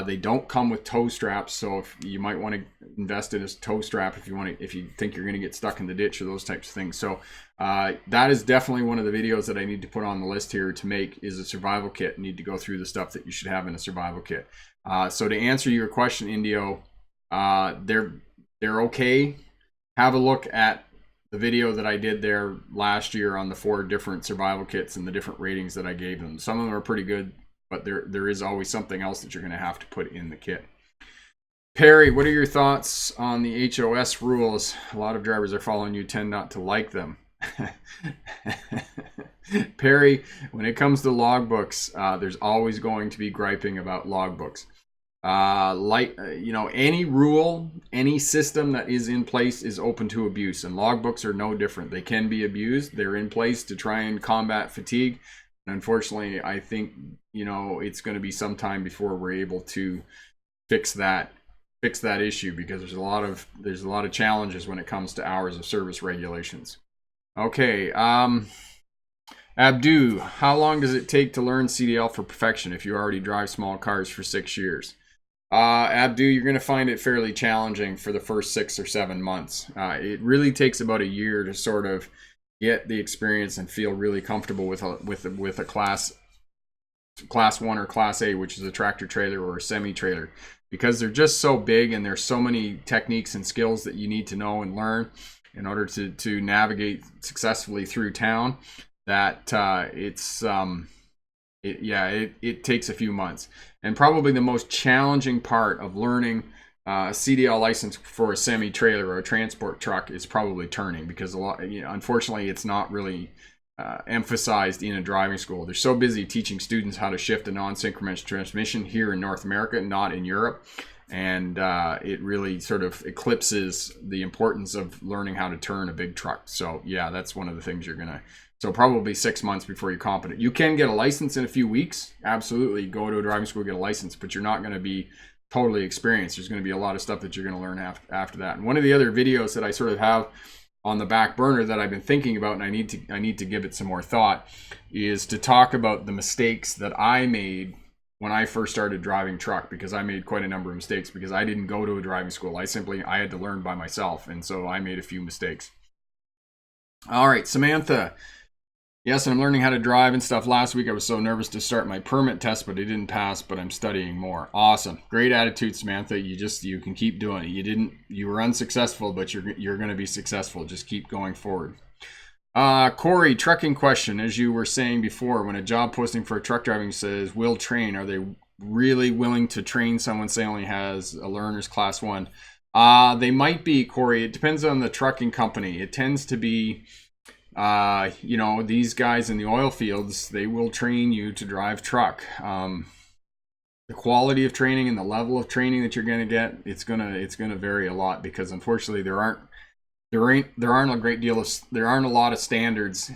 Speaker 1: They don't come with tow straps, so if you might want to invest in a tow strap if you think you're going to get stuck in the ditch or those types of things. So that is definitely one of the videos that I need to put on the list here to make, is a survival kit. I need to go through the stuff that you should have in a survival kit. So to answer your question, Indio, they're okay. Have a look at the video that I did there last year on the 4 different survival kits and the different ratings that I gave them. Some of them are pretty good, but there is always something else that you're going to have to put in the kit. Perry, what are your thoughts on the HOS rules? A lot of drivers are following you, tend not to like them. Perry, when it comes to logbooks, there's always going to be griping about logbooks. Any rule, any system that is in place is open to abuse, and logbooks are no different. They can be abused. They're in place to try and combat fatigue. And unfortunately, I think, it's going to be some time before we're able to fix that issue, because there's a lot of challenges when it comes to hours of service regulations. Okay, Abdu, how long does it take to learn CDL for perfection if you already drive small cars for 6 years? Abdu, you're going to find it fairly challenging for the first 6 or 7 months. It really takes about a year to sort of get the experience and feel really comfortable with a class 1 or class A, which is a tractor trailer or a semi trailer, because they're just so big and there's so many techniques and skills that you need to know and learn in order to navigate successfully through town, that it takes a few months. And probably the most challenging part of learning a CDL license for a semi-trailer or a transport truck is probably turning, because unfortunately it's not really emphasized in a driving school. They're so busy teaching students how to shift a non-synchronous transmission here in North America, not in Europe. And it really sort of eclipses the importance of learning how to turn a big truck. So yeah, that's one of the things so probably 6 months before you're competent. You can get a license in a few weeks. Absolutely, go to a driving school, get a license, but you're not going to be totally experienced. There's going to be a lot of stuff that you're going to learn after that. And one of the other videos that I sort of have on the back burner that I've been thinking about, and I need to give it some more thought, is to talk about the mistakes that I made when I first started driving truck, because I made quite a number of mistakes because I didn't go to a driving school. I had to learn by myself, and so I made a few mistakes. All right, Samantha. Yes, I'm learning how to drive and stuff. Last week I was so nervous to start my permit test, but I didn't pass, but I'm studying more. Awesome. Great attitude, Samantha. You can keep doing it. You were unsuccessful, but you're going to be successful. Just keep going forward. Corey, trucking question. As you were saying before, when a job posting for a truck driving says will train, are they really willing to train someone, say only has a learner's class 1? They might be, Corey. It depends on the trucking company. It tends to be these guys in the oil fields, they will train you to drive truck. The quality of training and the level of training that you're going to get, it's going to vary a lot, because unfortunately there aren't a lot of standards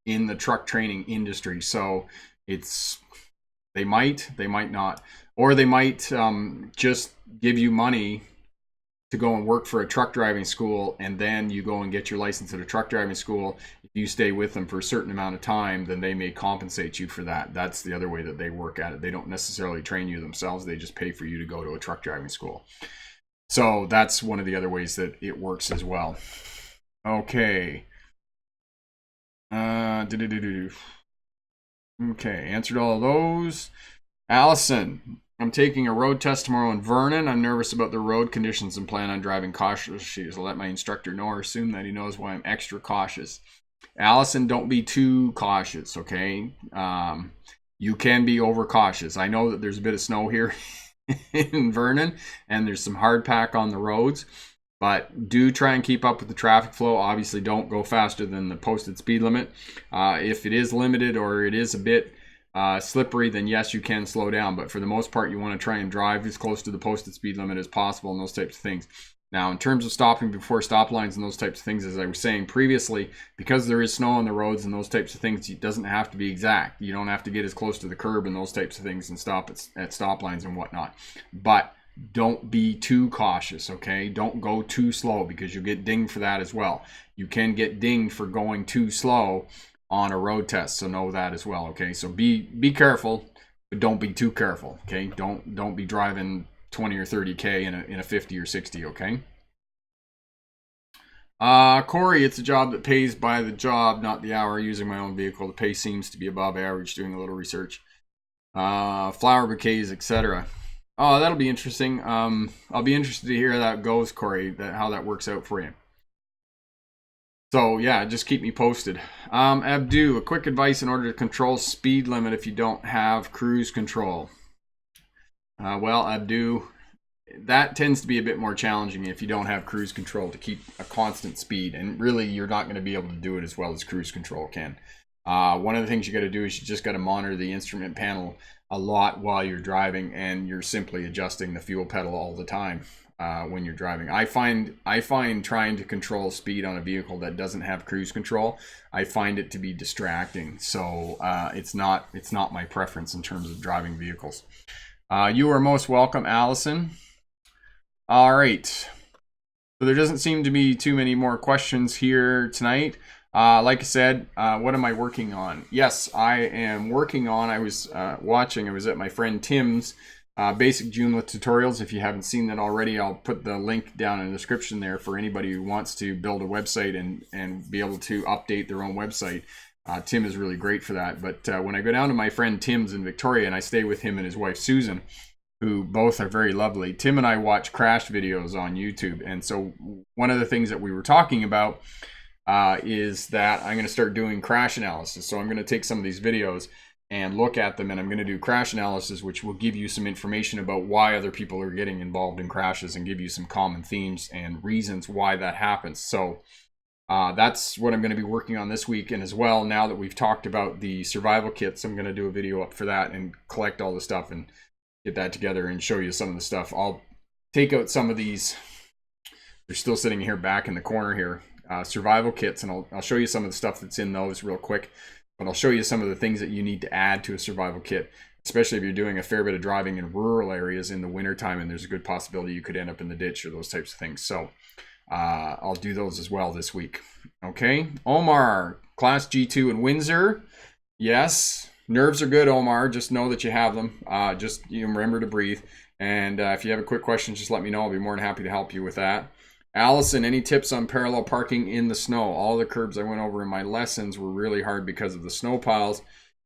Speaker 1: in the truck training industry. So they might not, or they might just give you money to go and work for a truck driving school, and then you go and get your license at a truck driving school. If you stay with them for a certain amount of time, then they may compensate you for that. That's the other way that they work at it. They don't necessarily train you themselves. They just pay for you to go to a truck driving school. So that's one of the other ways that it works as well. Okay. Okay, answered all of those. Allison, I'm taking a road test tomorrow in Vernon. I'm nervous about the road conditions and plan on driving cautiously. I'll let my instructor know or assume that he knows why I'm extra cautious. Allison, don't be too cautious, okay? You can be overcautious. I know that there's a bit of snow here in Vernon, and there's some hard pack on the roads, but do try and keep up with the traffic flow. Obviously, don't go faster than the posted speed limit. If it is limited or it is a bit slippery, then yes, you can slow down. But for the most part, you want to try and drive as close to the posted speed limit as possible and those types of things. Now, in terms of stopping before stop lines and those types of things, as I was saying previously, because there is snow on the roads and those types of things, it doesn't have to be exact. You don't have to get as close to the curb and those types of things and stop at stop lines and whatnot. But don't be too cautious, okay? Don't go too slow because you'll get dinged for that as well. You can get dinged for going too slow on a road test, so know that as well, okay? So be careful, but don't be too careful, okay? Don't be driving 20 or 30K in a 50 or 60, okay? Corey, it's a job that pays by the job, not the hour. Using my own vehicle, the pay seems to be above average. Doing a little research. Flower bouquets, etc. Oh, that'll be interesting. I'll be interested to hear how that goes, Corey, how that works out for you. So yeah, just keep me posted. Abdu, a quick advice in order to control speed limit if you don't have cruise control. Well, Abdu, that tends to be a bit more challenging if you don't have cruise control to keep a constant speed, and really you're not going to be able to do it as well as cruise control can. One of the things you got to do is you just got to monitor the instrument panel a lot while you're driving, and you're simply adjusting the fuel pedal all the time when you're driving. I find trying to control speed on a vehicle that doesn't have cruise control, I find it to be distracting. So it's not my preference in terms of driving vehicles. You are most welcome, Allison. All right. So there doesn't seem to be too many more questions here tonight. Like I said, what am I working on? Yes, I am working on, I was at my friend Tim's basic Joomla tutorials. If you haven't seen that already, I'll put the link down in the description there for anybody who wants to build a website and be able to update their own website. Tim is really great for that. But when I go down to my friend Tim's in Victoria, and I stay with him and his wife Susan, who both are very lovely, Tim and I watch crash videos on YouTube. And so one of the things that we were talking about is that I'm going to start doing crash analysis. So I'm going to take some of these videos and look at them, and I'm going to do crash analysis, which will give you some information about why other people are getting involved in crashes and give you some common themes and reasons why that happens. So that's what I'm going to be working on this week. And as well, now that we've talked about the survival kits, I'm going to do a video up for that and collect all the stuff and get that together and show you some of the stuff. I'll take out some of these. They're still sitting here back in the corner here. Survival kits, and I'll show you some of the stuff that's in those real quick. But I'll show you some of the things that you need to add to a survival kit, especially if you're doing a fair bit of driving in rural areas in the wintertime, and there's a good possibility you could end up in the ditch or those types of things. So I'll do those as well this week. Okay, Omar, Class G2 in Windsor. Yes, nerves are good, Omar. Just know that you have them. Just remember to breathe. And if you have a quick question, just let me know. I'll be more than happy to help you with that. Allison, any tips on parallel parking in the snow? All the curbs I went over in my lessons were really hard because of the snow piles,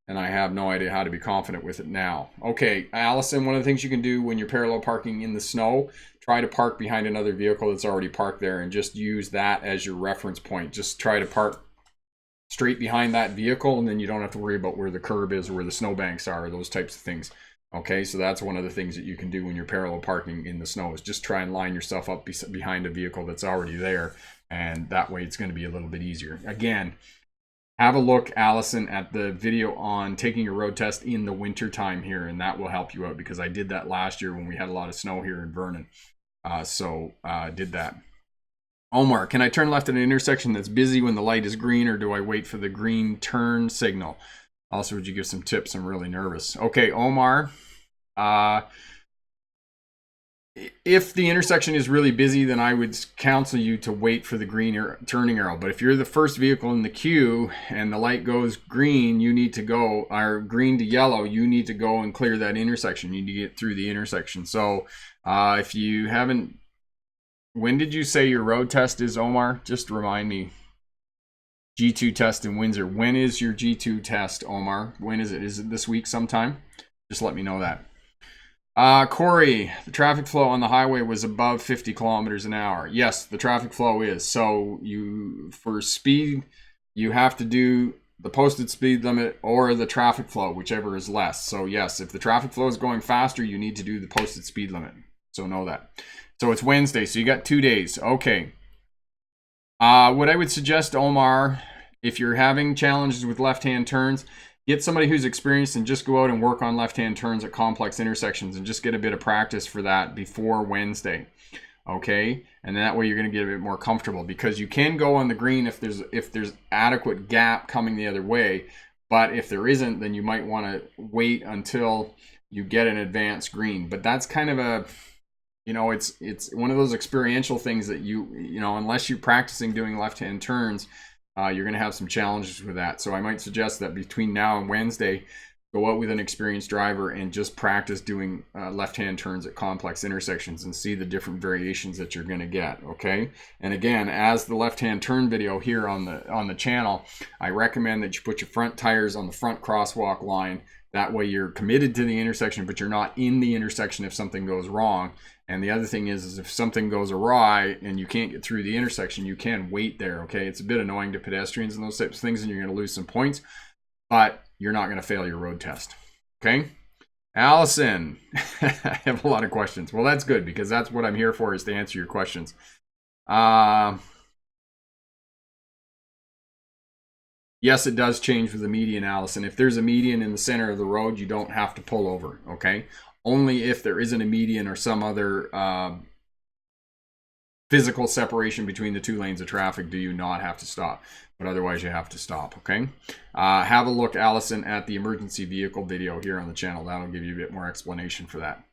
Speaker 1: and I have no idea how to be confident with it now. Okay, Allison, one of the things you can do when you're parallel parking in the snow, try to park behind another vehicle that's already parked there and just use that as your reference point. Just try to park straight behind that vehicle, and then you don't have to worry about where the curb is or where the snowbanks are, or those types of things. Okay, so that's one of the things that you can do when you're parallel parking in the snow, is just try and line yourself up behind a vehicle that's already there, and that way it's going to be a little bit easier. Again, have a look, Allison, at the video on taking your road test in the winter time here, and that will help you out, because I did that last year when we had a lot of snow here in Vernon. So I did that. Omar, can I turn left at an intersection that's busy when the light is green, or do I wait for the green turn signal? Also, would you give some tips? I'm really nervous. Okay, Omar. If the intersection is really busy, then I would counsel you to wait for the green turning arrow. But if you're the first vehicle in the queue and the light goes green, you need to go, or green to yellow, you need to go and clear that intersection. You need to get through the intersection. So if you haven't, when did you say your road test is, Omar? Just remind me. G2 test in Windsor. When is your G2 test, Omar? When is it? Is it this week sometime? Just let me know that. Corey, the traffic flow on the highway was above 50 kilometers an hour. Yes, the traffic flow is. So for speed, you have to do the posted speed limit or the traffic flow, whichever is less. So yes, if the traffic flow is going faster, you need to do the posted speed limit. So know that. So it's Wednesday, so you got 2 days. Okay. What I would suggest, Omar, if you're having challenges with left-hand turns, get somebody who's experienced and just go out and work on left-hand turns at complex intersections and just get a bit of practice for that before Wednesday. Okay, and that way you're going to get a bit more comfortable, because you can go on the green if there's adequate gap coming the other way, but if there isn't, then you might want to wait until you get an advanced green. But that's kind of a, it's one of those experiential things that unless you're practicing doing left-hand turns, you're going to have some challenges with that. So I might suggest that between now and Wednesday, go out with an experienced driver and just practice doing left-hand turns at complex intersections and see the different variations that you're going to get. Okay. And again, as the left-hand turn video here on the channel, I recommend that you put your front tires on the front crosswalk line. That way you're committed to the intersection, but you're not in the intersection if something goes wrong. And the other thing is if something goes awry and you can't get through the intersection, you can wait there. Okay. It's a bit annoying to pedestrians and those types of things, and you're going to lose some points, but you're not going to fail your road test. Okay. Allison, I have a lot of questions. Well, that's good, because that's what I'm here for, is to answer your questions. Yes, it does change with the median, Allison. If there's a median in the center of the road, you don't have to pull over. Okay. Only if there isn't a median or some other physical separation between the 2 lanes of traffic do you not have to stop. But otherwise you have to stop. Okay. Have a look, Allison, at the emergency vehicle video here on the channel. That'll give you a bit more explanation for that.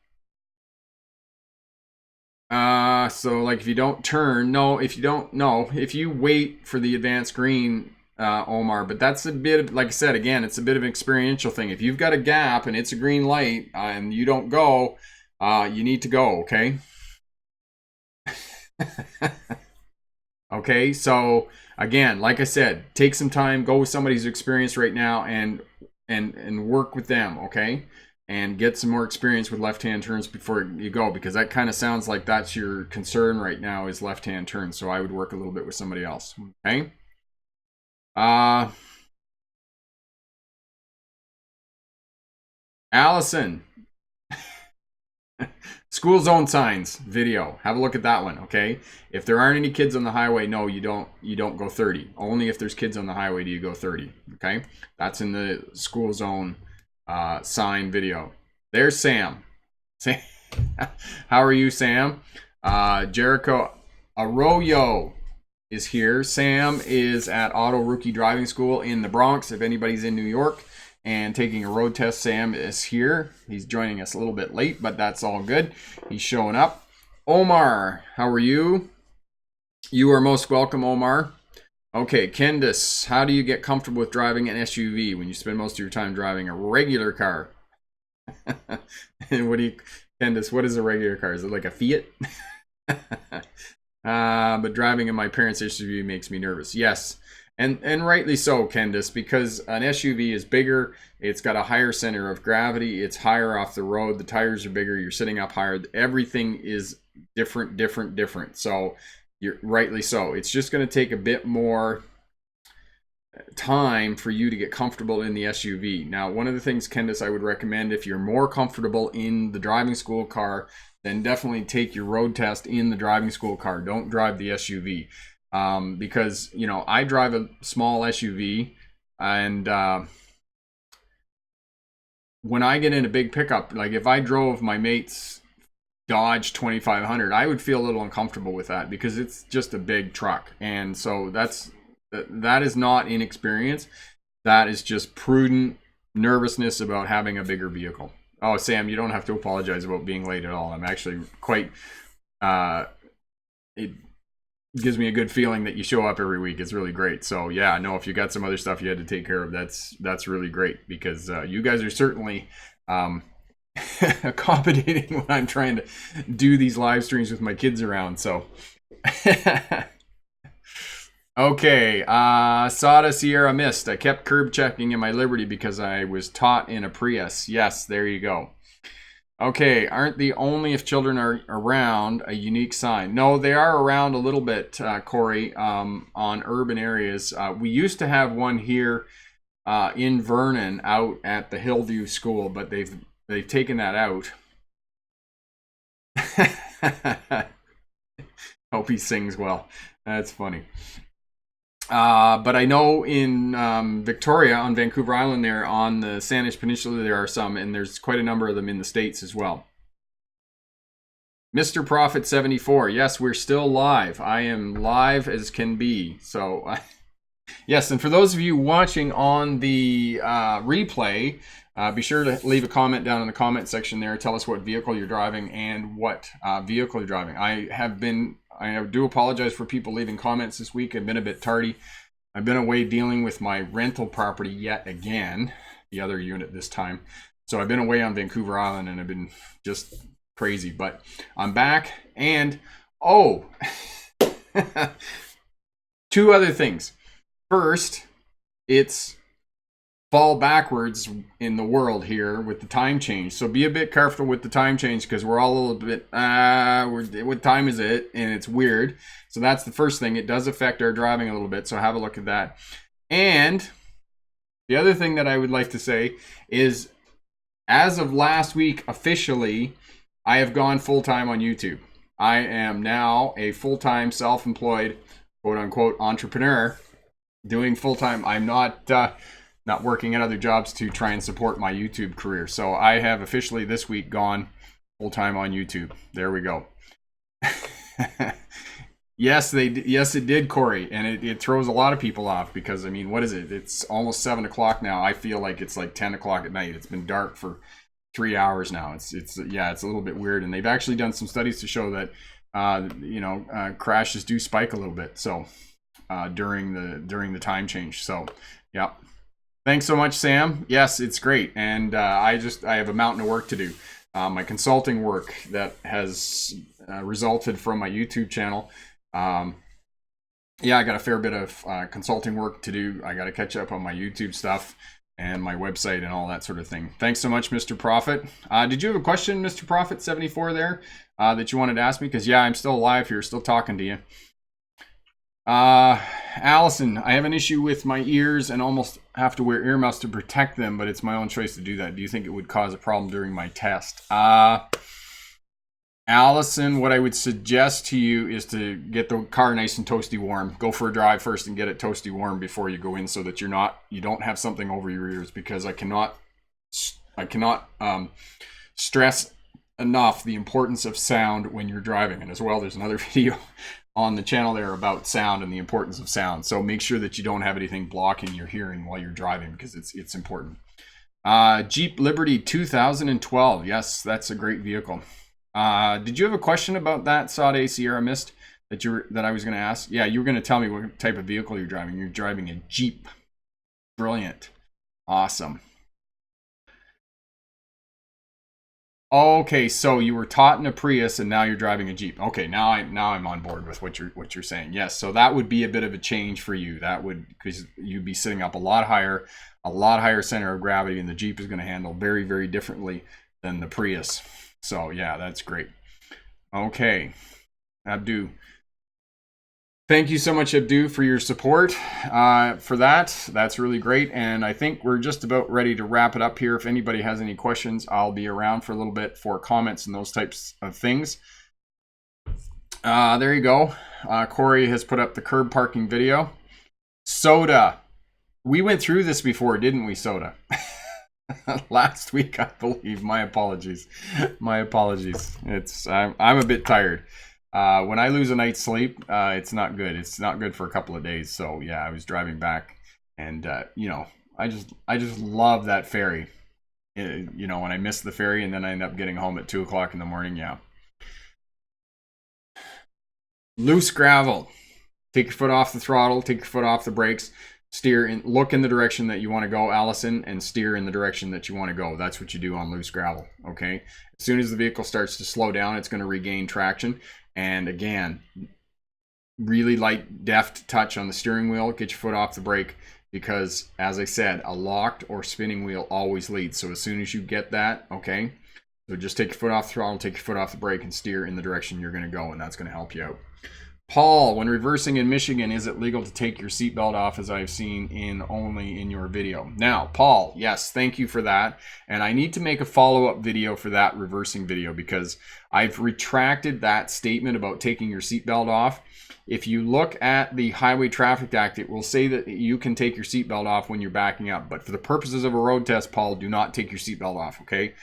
Speaker 1: So like if you don't turn, no, if you wait for the advanced green, Omar, but that's a bit of, like I said, again, it's a bit of an experiential thing. If you've got a gap and it's a green light and you don't go, you need to go. Okay. Okay. So again, like I said, take some time, go with somebody who's experienced right now and work with them. Okay. And get some more experience with left-hand turns before you go, because that kind of sounds like that's your concern right now, is left-hand turns. So I would work a little bit with somebody else. Okay. Allison, school zone signs video. Have a look at that one. Okay. If there aren't any kids on the highway, no, you don't go 30. Only if there's kids on the highway do you go 30. Okay. That's in the school zone sign video. There's Sam. How are you, Sam? Jericho Arroyo is here. Sam is at Auto Rookie Driving School in the Bronx. If anybody's in New York and taking a road test, Sam is here. He's joining us a little bit late, but that's all good. He's showing up. Omar, how are you? You are most welcome, Omar. Okay, Candice, how do you get comfortable with driving an SUV when you spend most of your time driving a regular car? Candice, what is a regular car? Is it like a Fiat? But driving in my parents' SUV makes me nervous. Yes, and rightly so, Candice, because an SUV is bigger. It's got a higher center of gravity. It's higher off the road. The tires are bigger. You're sitting up higher. Everything is different. So you're rightly so. It's just going to take a bit more time for you to get comfortable in the SUV. Now, one of the things, Candice, I would recommend, if you're more comfortable in the driving school car, then definitely take your road test in the driving school car. Don't drive the SUV. Because, I drive a small SUV, and when I get in a big pickup, like if I drove my mate's Dodge 2500, I would feel a little uncomfortable with that, because it's just a big truck. And so that is not inexperience. That is just prudent nervousness about having a bigger vehicle. Oh, Sam, you don't have to apologize about being late at all. I'm actually quite, it gives me a good feeling that you show up every week. It's really great. So yeah, no, if you got some other stuff you had to take care of, that's really great, because you guys are certainly accommodating when I'm trying to do these live streams with my kids around. So Okay, Sada Sierra missed. I kept curb checking in my Liberty because I was taught in a Prius. Yes, there you go. Okay, aren't the only if children are around a unique sign? No, they are around a little bit, Corey, on urban areas. We used to have one here in Vernon out at the Hillview School, but they've taken that out. Hope he sings well. That's funny. But I know in Victoria on Vancouver Island there on the Sandwich Peninsula there are some, and there's quite a number of them in the States as well. Mr. Prophet 74. Yes, we're still live. I am live as can be. So, yes, and for those of you watching on the replay, be sure to leave a comment down in the comment section there. Tell us what vehicle you're driving and what vehicle you're driving. I do apologize for people leaving comments this week. I've been a bit tardy. I've been away dealing with my rental property yet again, the other unit this time. So I've been away on Vancouver Island and I've been just crazy, but I'm back. And two other things. First, it's fall backwards in the world here with the time change. So be a bit careful with the time change because we're all a little bit, what time is it? And it's weird. So that's the first thing. It does affect our driving a little bit. So have a look at that. And the other thing that I would like to say is as of last week, officially, I have gone full-time on YouTube. I am now a full-time self-employed, quote unquote, entrepreneur doing full-time. I'm not working at other jobs to try and support my YouTube career. So I have officially this week gone full-time on YouTube. There we go. Yes, it did, Corey. And it throws a lot of people off because, I mean, what is it? It's almost 7 o'clock now. I feel like it's like 10 o'clock at night. It's been dark for 3 hours now. It's a little bit weird. And they've actually done some studies to show that, crashes do spike a little bit. So during the time change. So, yeah. Thanks so much, Sam. Yes, it's great. And I have a mountain of work to do. My consulting work that has resulted from my YouTube channel. I got a fair bit of consulting work to do. I got to catch up on my YouTube stuff and my website and all that sort of thing. Thanks so much, Mr. Prophet. Did you have a question, Mr. Prophet 74 there that you wanted to ask me? Because, yeah, I'm still alive here, still talking to you. Allison, I have an issue with my ears and almost have to wear earmuffs to protect them, but it's my own choice to do that. Do you think it would cause a problem during my test? Allison, what I would suggest to you is to get the car nice and toasty warm. Go for a drive first and get it toasty warm before you go in so that you don't have something over your ears, because I cannot stress enough the importance of sound when you're driving. And as well, there's another video on the channel there about sound and the importance of sound. So make sure that you don't have anything blocking your hearing while you're driving, because it's important. Jeep Liberty 2012. Yes, that's a great vehicle. Did you have a question about that, Sade Sierra Mist, that I was going to ask? Yeah, you were going to tell me what type of vehicle you're driving. You're driving a Jeep. Brilliant. Awesome. Okay, so you were taught in a Prius and now you're driving a Jeep. Okay, now I'm on board with what you're saying. Yes, so that would be a bit of a change for you. That would, because you'd be sitting up a lot higher center of gravity, and the Jeep is going to handle very, very differently than the Prius. So yeah, that's great. Okay, Abdu. Thank you so much, Abdu, for your support for that. That's really great. And I think we're just about ready to wrap it up here. If anybody has any questions, I'll be around for a little bit for comments and those types of things. There you go. Corey has put up the curb parking video. Soda. We went through this before, didn't we, Soda? Last week, I believe. My apologies. My apologies. I'm a bit tired. When I lose a night's sleep, it's not good. It's not good for a couple of days. So yeah, I was driving back, and I just love that ferry. When I miss the ferry and then I end up getting home at 2 o'clock in the morning. Yeah. Loose gravel. Take your foot off the throttle. Take your foot off the brakes. Steer and look in the direction that you want to go, Allison, and steer in the direction that you want to go. That's what you do on loose gravel. Okay. As soon as the vehicle starts to slow down, it's going to regain traction. And again, really light, deft touch on the steering wheel. Get your foot off the brake, because as I said, a locked or spinning wheel always leads. So as soon as you get that, okay, so just take your foot off the throttle, take your foot off the brake, and steer in the direction you're going to go, and that's going to help you out. Paul, when reversing in Michigan, is it legal to take your seatbelt off, as I've seen only in your video? Now, Paul, yes, thank you for that. And I need to make a follow-up video for that reversing video, because I've retracted that statement about taking your seatbelt off. If you look at the Highway Traffic Act, it will say that you can take your seatbelt off when you're backing up. But for the purposes of a road test, Paul, do not take your seatbelt off, okay?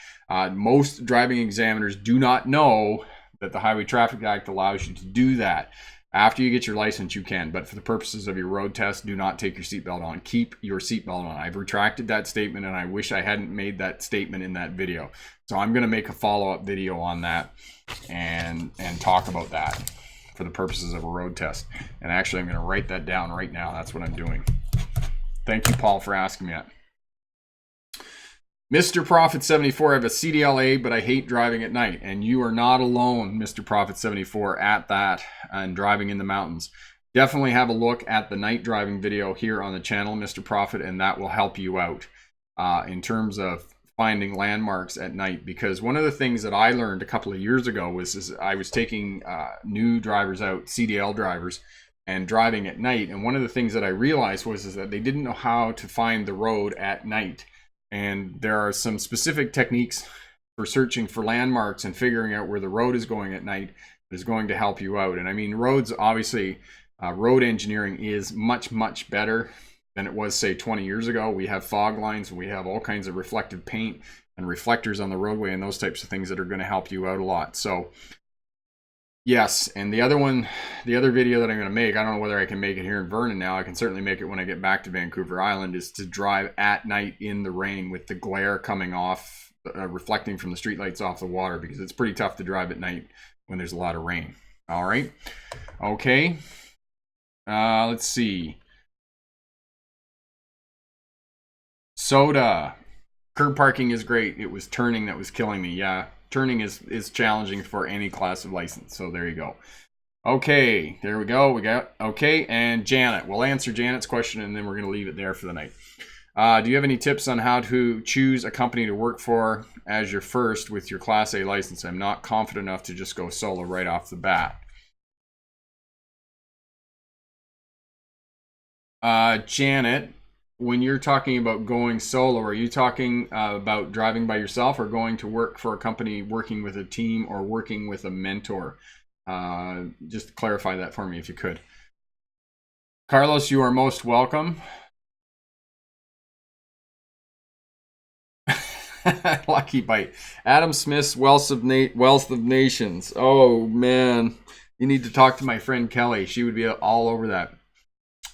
Speaker 1: Most driving examiners do not know that the Highway Traffic Act allows you to do that. After you get your license, you can. But for the purposes of your road test, do not take your seatbelt on. Keep your seatbelt on. I've retracted that statement, and I wish I hadn't made that statement in that video. So I'm going to make a follow-up video on that and talk about that for the purposes of a road test. And actually, I'm going to write that down right now. That's what I'm doing. Thank you, Paul, for asking me that. Mr. Prophet 74, I have a CDLA, but I hate driving at night. And you are not alone, Mr. Prophet 74, at that and driving in the mountains. Definitely have a look at the night driving video here on the channel, Mr. Prophet, and that will help you out in terms of finding landmarks at night. Because one of the things that I learned a couple of years ago was I was taking new drivers out, CDL drivers, and driving at night. And one of the things that I realized was that they didn't know how to find the road at night. And there are some specific techniques for searching for landmarks and figuring out where the road is going at night that is going to help you out. And I mean, roads, obviously, road engineering is much, much better than it was, say, 20 years ago. We have fog lines, and we have all kinds of reflective paint and reflectors on the roadway and those types of things that are going to help you out a lot. So, yes, and the other video that I'm going to make, I don't know whether I can make it here in Vernon now. I can certainly make it when I get back to Vancouver Island, is to drive at night in the rain with the glare coming off, reflecting from the streetlights off the water, because it's pretty tough to drive at night when there's a lot of rain. All right. Okay. Let's see. Soda. Curb parking is great. It was turning that was killing me. Yeah. Turning is challenging for any class of license. So there you go. Okay, there we go. We got, okay, and Janet. We'll answer Janet's question, and then we're going to leave it there for the night. Do you have any tips on how to choose a company to work for as your first with your Class A license? I'm not confident enough to just go solo right off the bat. Janet, when you're talking about going solo, are you talking about driving by yourself, or going to work for a company, working with a team, or working with a mentor? Just clarify that for me if you could. Carlos, you are most welcome. Lucky bite. Adam Smith's Wealth of Nations. Oh man, you need to talk to my friend Kelly. She would be all over that.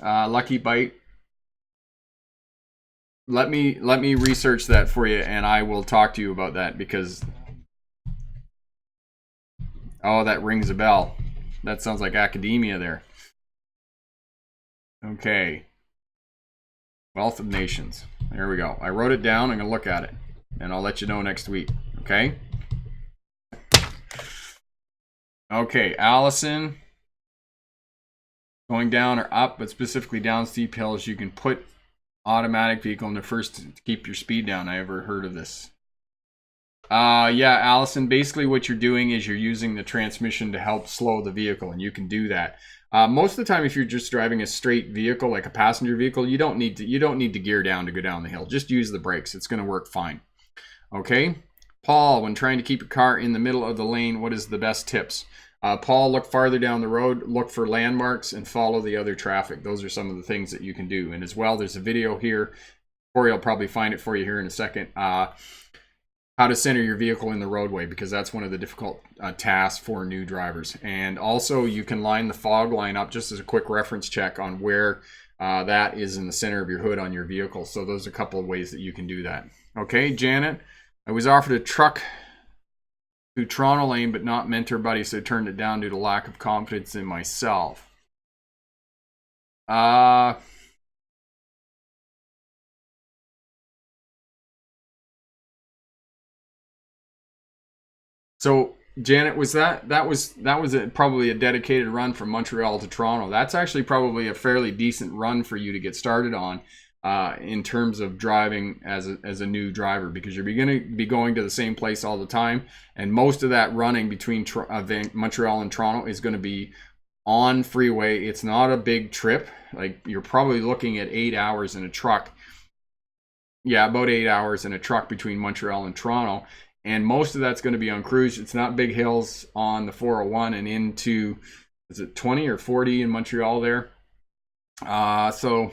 Speaker 1: Lucky bite. Let me research that for you, and I will talk to you about that, because oh, that rings a bell. That sounds like academia there. Okay. Wealth of Nations. There we go. I wrote it down. I'm going to look at it, and I'll let you know next week. Okay? Okay, Allison. Going down or up, but specifically down steep hills, you can put automatic vehicle in the first to keep your speed down. I ever heard of this? Yeah, Allison, basically what you're doing is you're using the transmission to help slow the vehicle, and you can do that. Most of the time, if you're just driving a straight vehicle, like a passenger vehicle, you don't need to gear down to go down the hill. Just use the brakes. It's going to work fine. Okay? Paul, when trying to keep your car in the middle of the lane, what is the best tips? Paul, look farther down the road, look for landmarks, and follow the other traffic. Those are some of the things that you can do. And as well, there's a video here. Corey will probably find it for you here in a second. How to center your vehicle in the roadway, because that's one of the difficult tasks for new drivers. And also, you can line the fog line up just as a quick reference check on where that is in the center of your hood on your vehicle. So those are a couple of ways that you can do that. Okay, Janet, I was offered a truck to Toronto lane, but not mentor buddy, so I turned it down due to lack of confidence in myself. So Janet, was probably a dedicated run from Montreal to Toronto. That's actually probably a fairly decent run for you to get started on in terms of driving as a new driver, because you're going to be going to the same place all the time, and most of that running between Montreal and Toronto is going to be on freeway. It's not a big trip. Like, you're probably looking at 8 hours in a truck. Yeah, about 8 hours in a truck between Montreal and Toronto. And most of that's going to be on cruise. It's not big hills on the 401 and into, is it 20 or 40 in Montreal there? So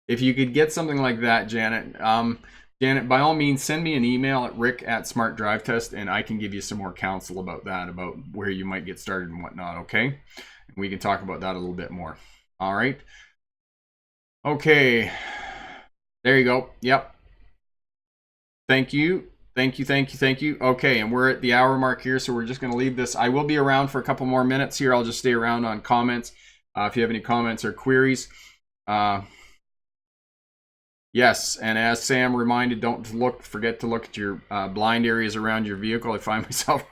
Speaker 1: if you could get something like that, Janet, by all means, send me an email at rick@smartdrivetest, and I can give you some more counsel about that, about where you might get started and whatnot, okay? And we can talk about that a little bit more. All right. Okay. There you go. Yep. Thank you. Thank you. Okay, and we're at the hour mark here, so we're just going to leave this. I will be around for a couple more minutes here. I'll just stay around on comments. If you have any comments or queries. Yes, and as Sam reminded, don't forget to look at your blind areas around your vehicle. I find myself...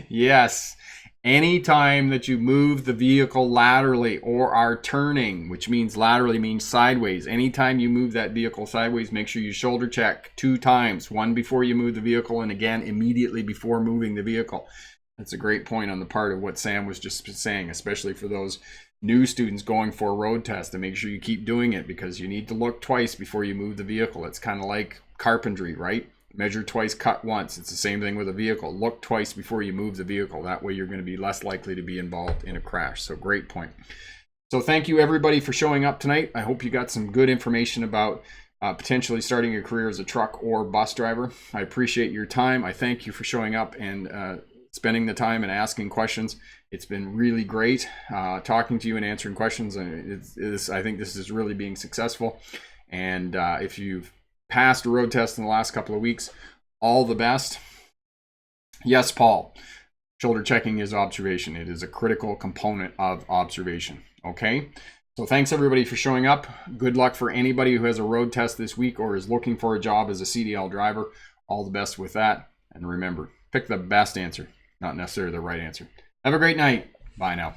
Speaker 1: Yes. Anytime that you move the vehicle laterally or are turning, which means laterally means sideways, anytime you move that vehicle sideways, make sure you shoulder check 2 times, one before you move the vehicle and again immediately before moving the vehicle. That's a great point on the part of what Sam was just saying, especially for those new students going for a road test, and make sure you keep doing it, because you need to look twice before you move the vehicle. It's kind of like carpentry, right? Measure twice, cut once. It's the same thing with a vehicle. Look twice before you move the vehicle. That way you're going to be less likely to be involved in a crash. So great point. So thank you everybody for showing up tonight. I hope you got some good information about potentially starting your career as a truck or bus driver. I appreciate your time. I thank you for showing up and spending the time and asking questions. It's been really great talking to you and answering questions. I think this is really being successful. And if you've passed a road test in the last couple of weeks, all the best. Yes, Paul, shoulder checking is observation. It is a critical component of observation. Okay, so thanks everybody for showing up. Good luck for anybody who has a road test this week or is looking for a job as a CDL driver. All the best with that, and remember, pick the best answer, not necessarily the right answer. Have a great night. Bye now.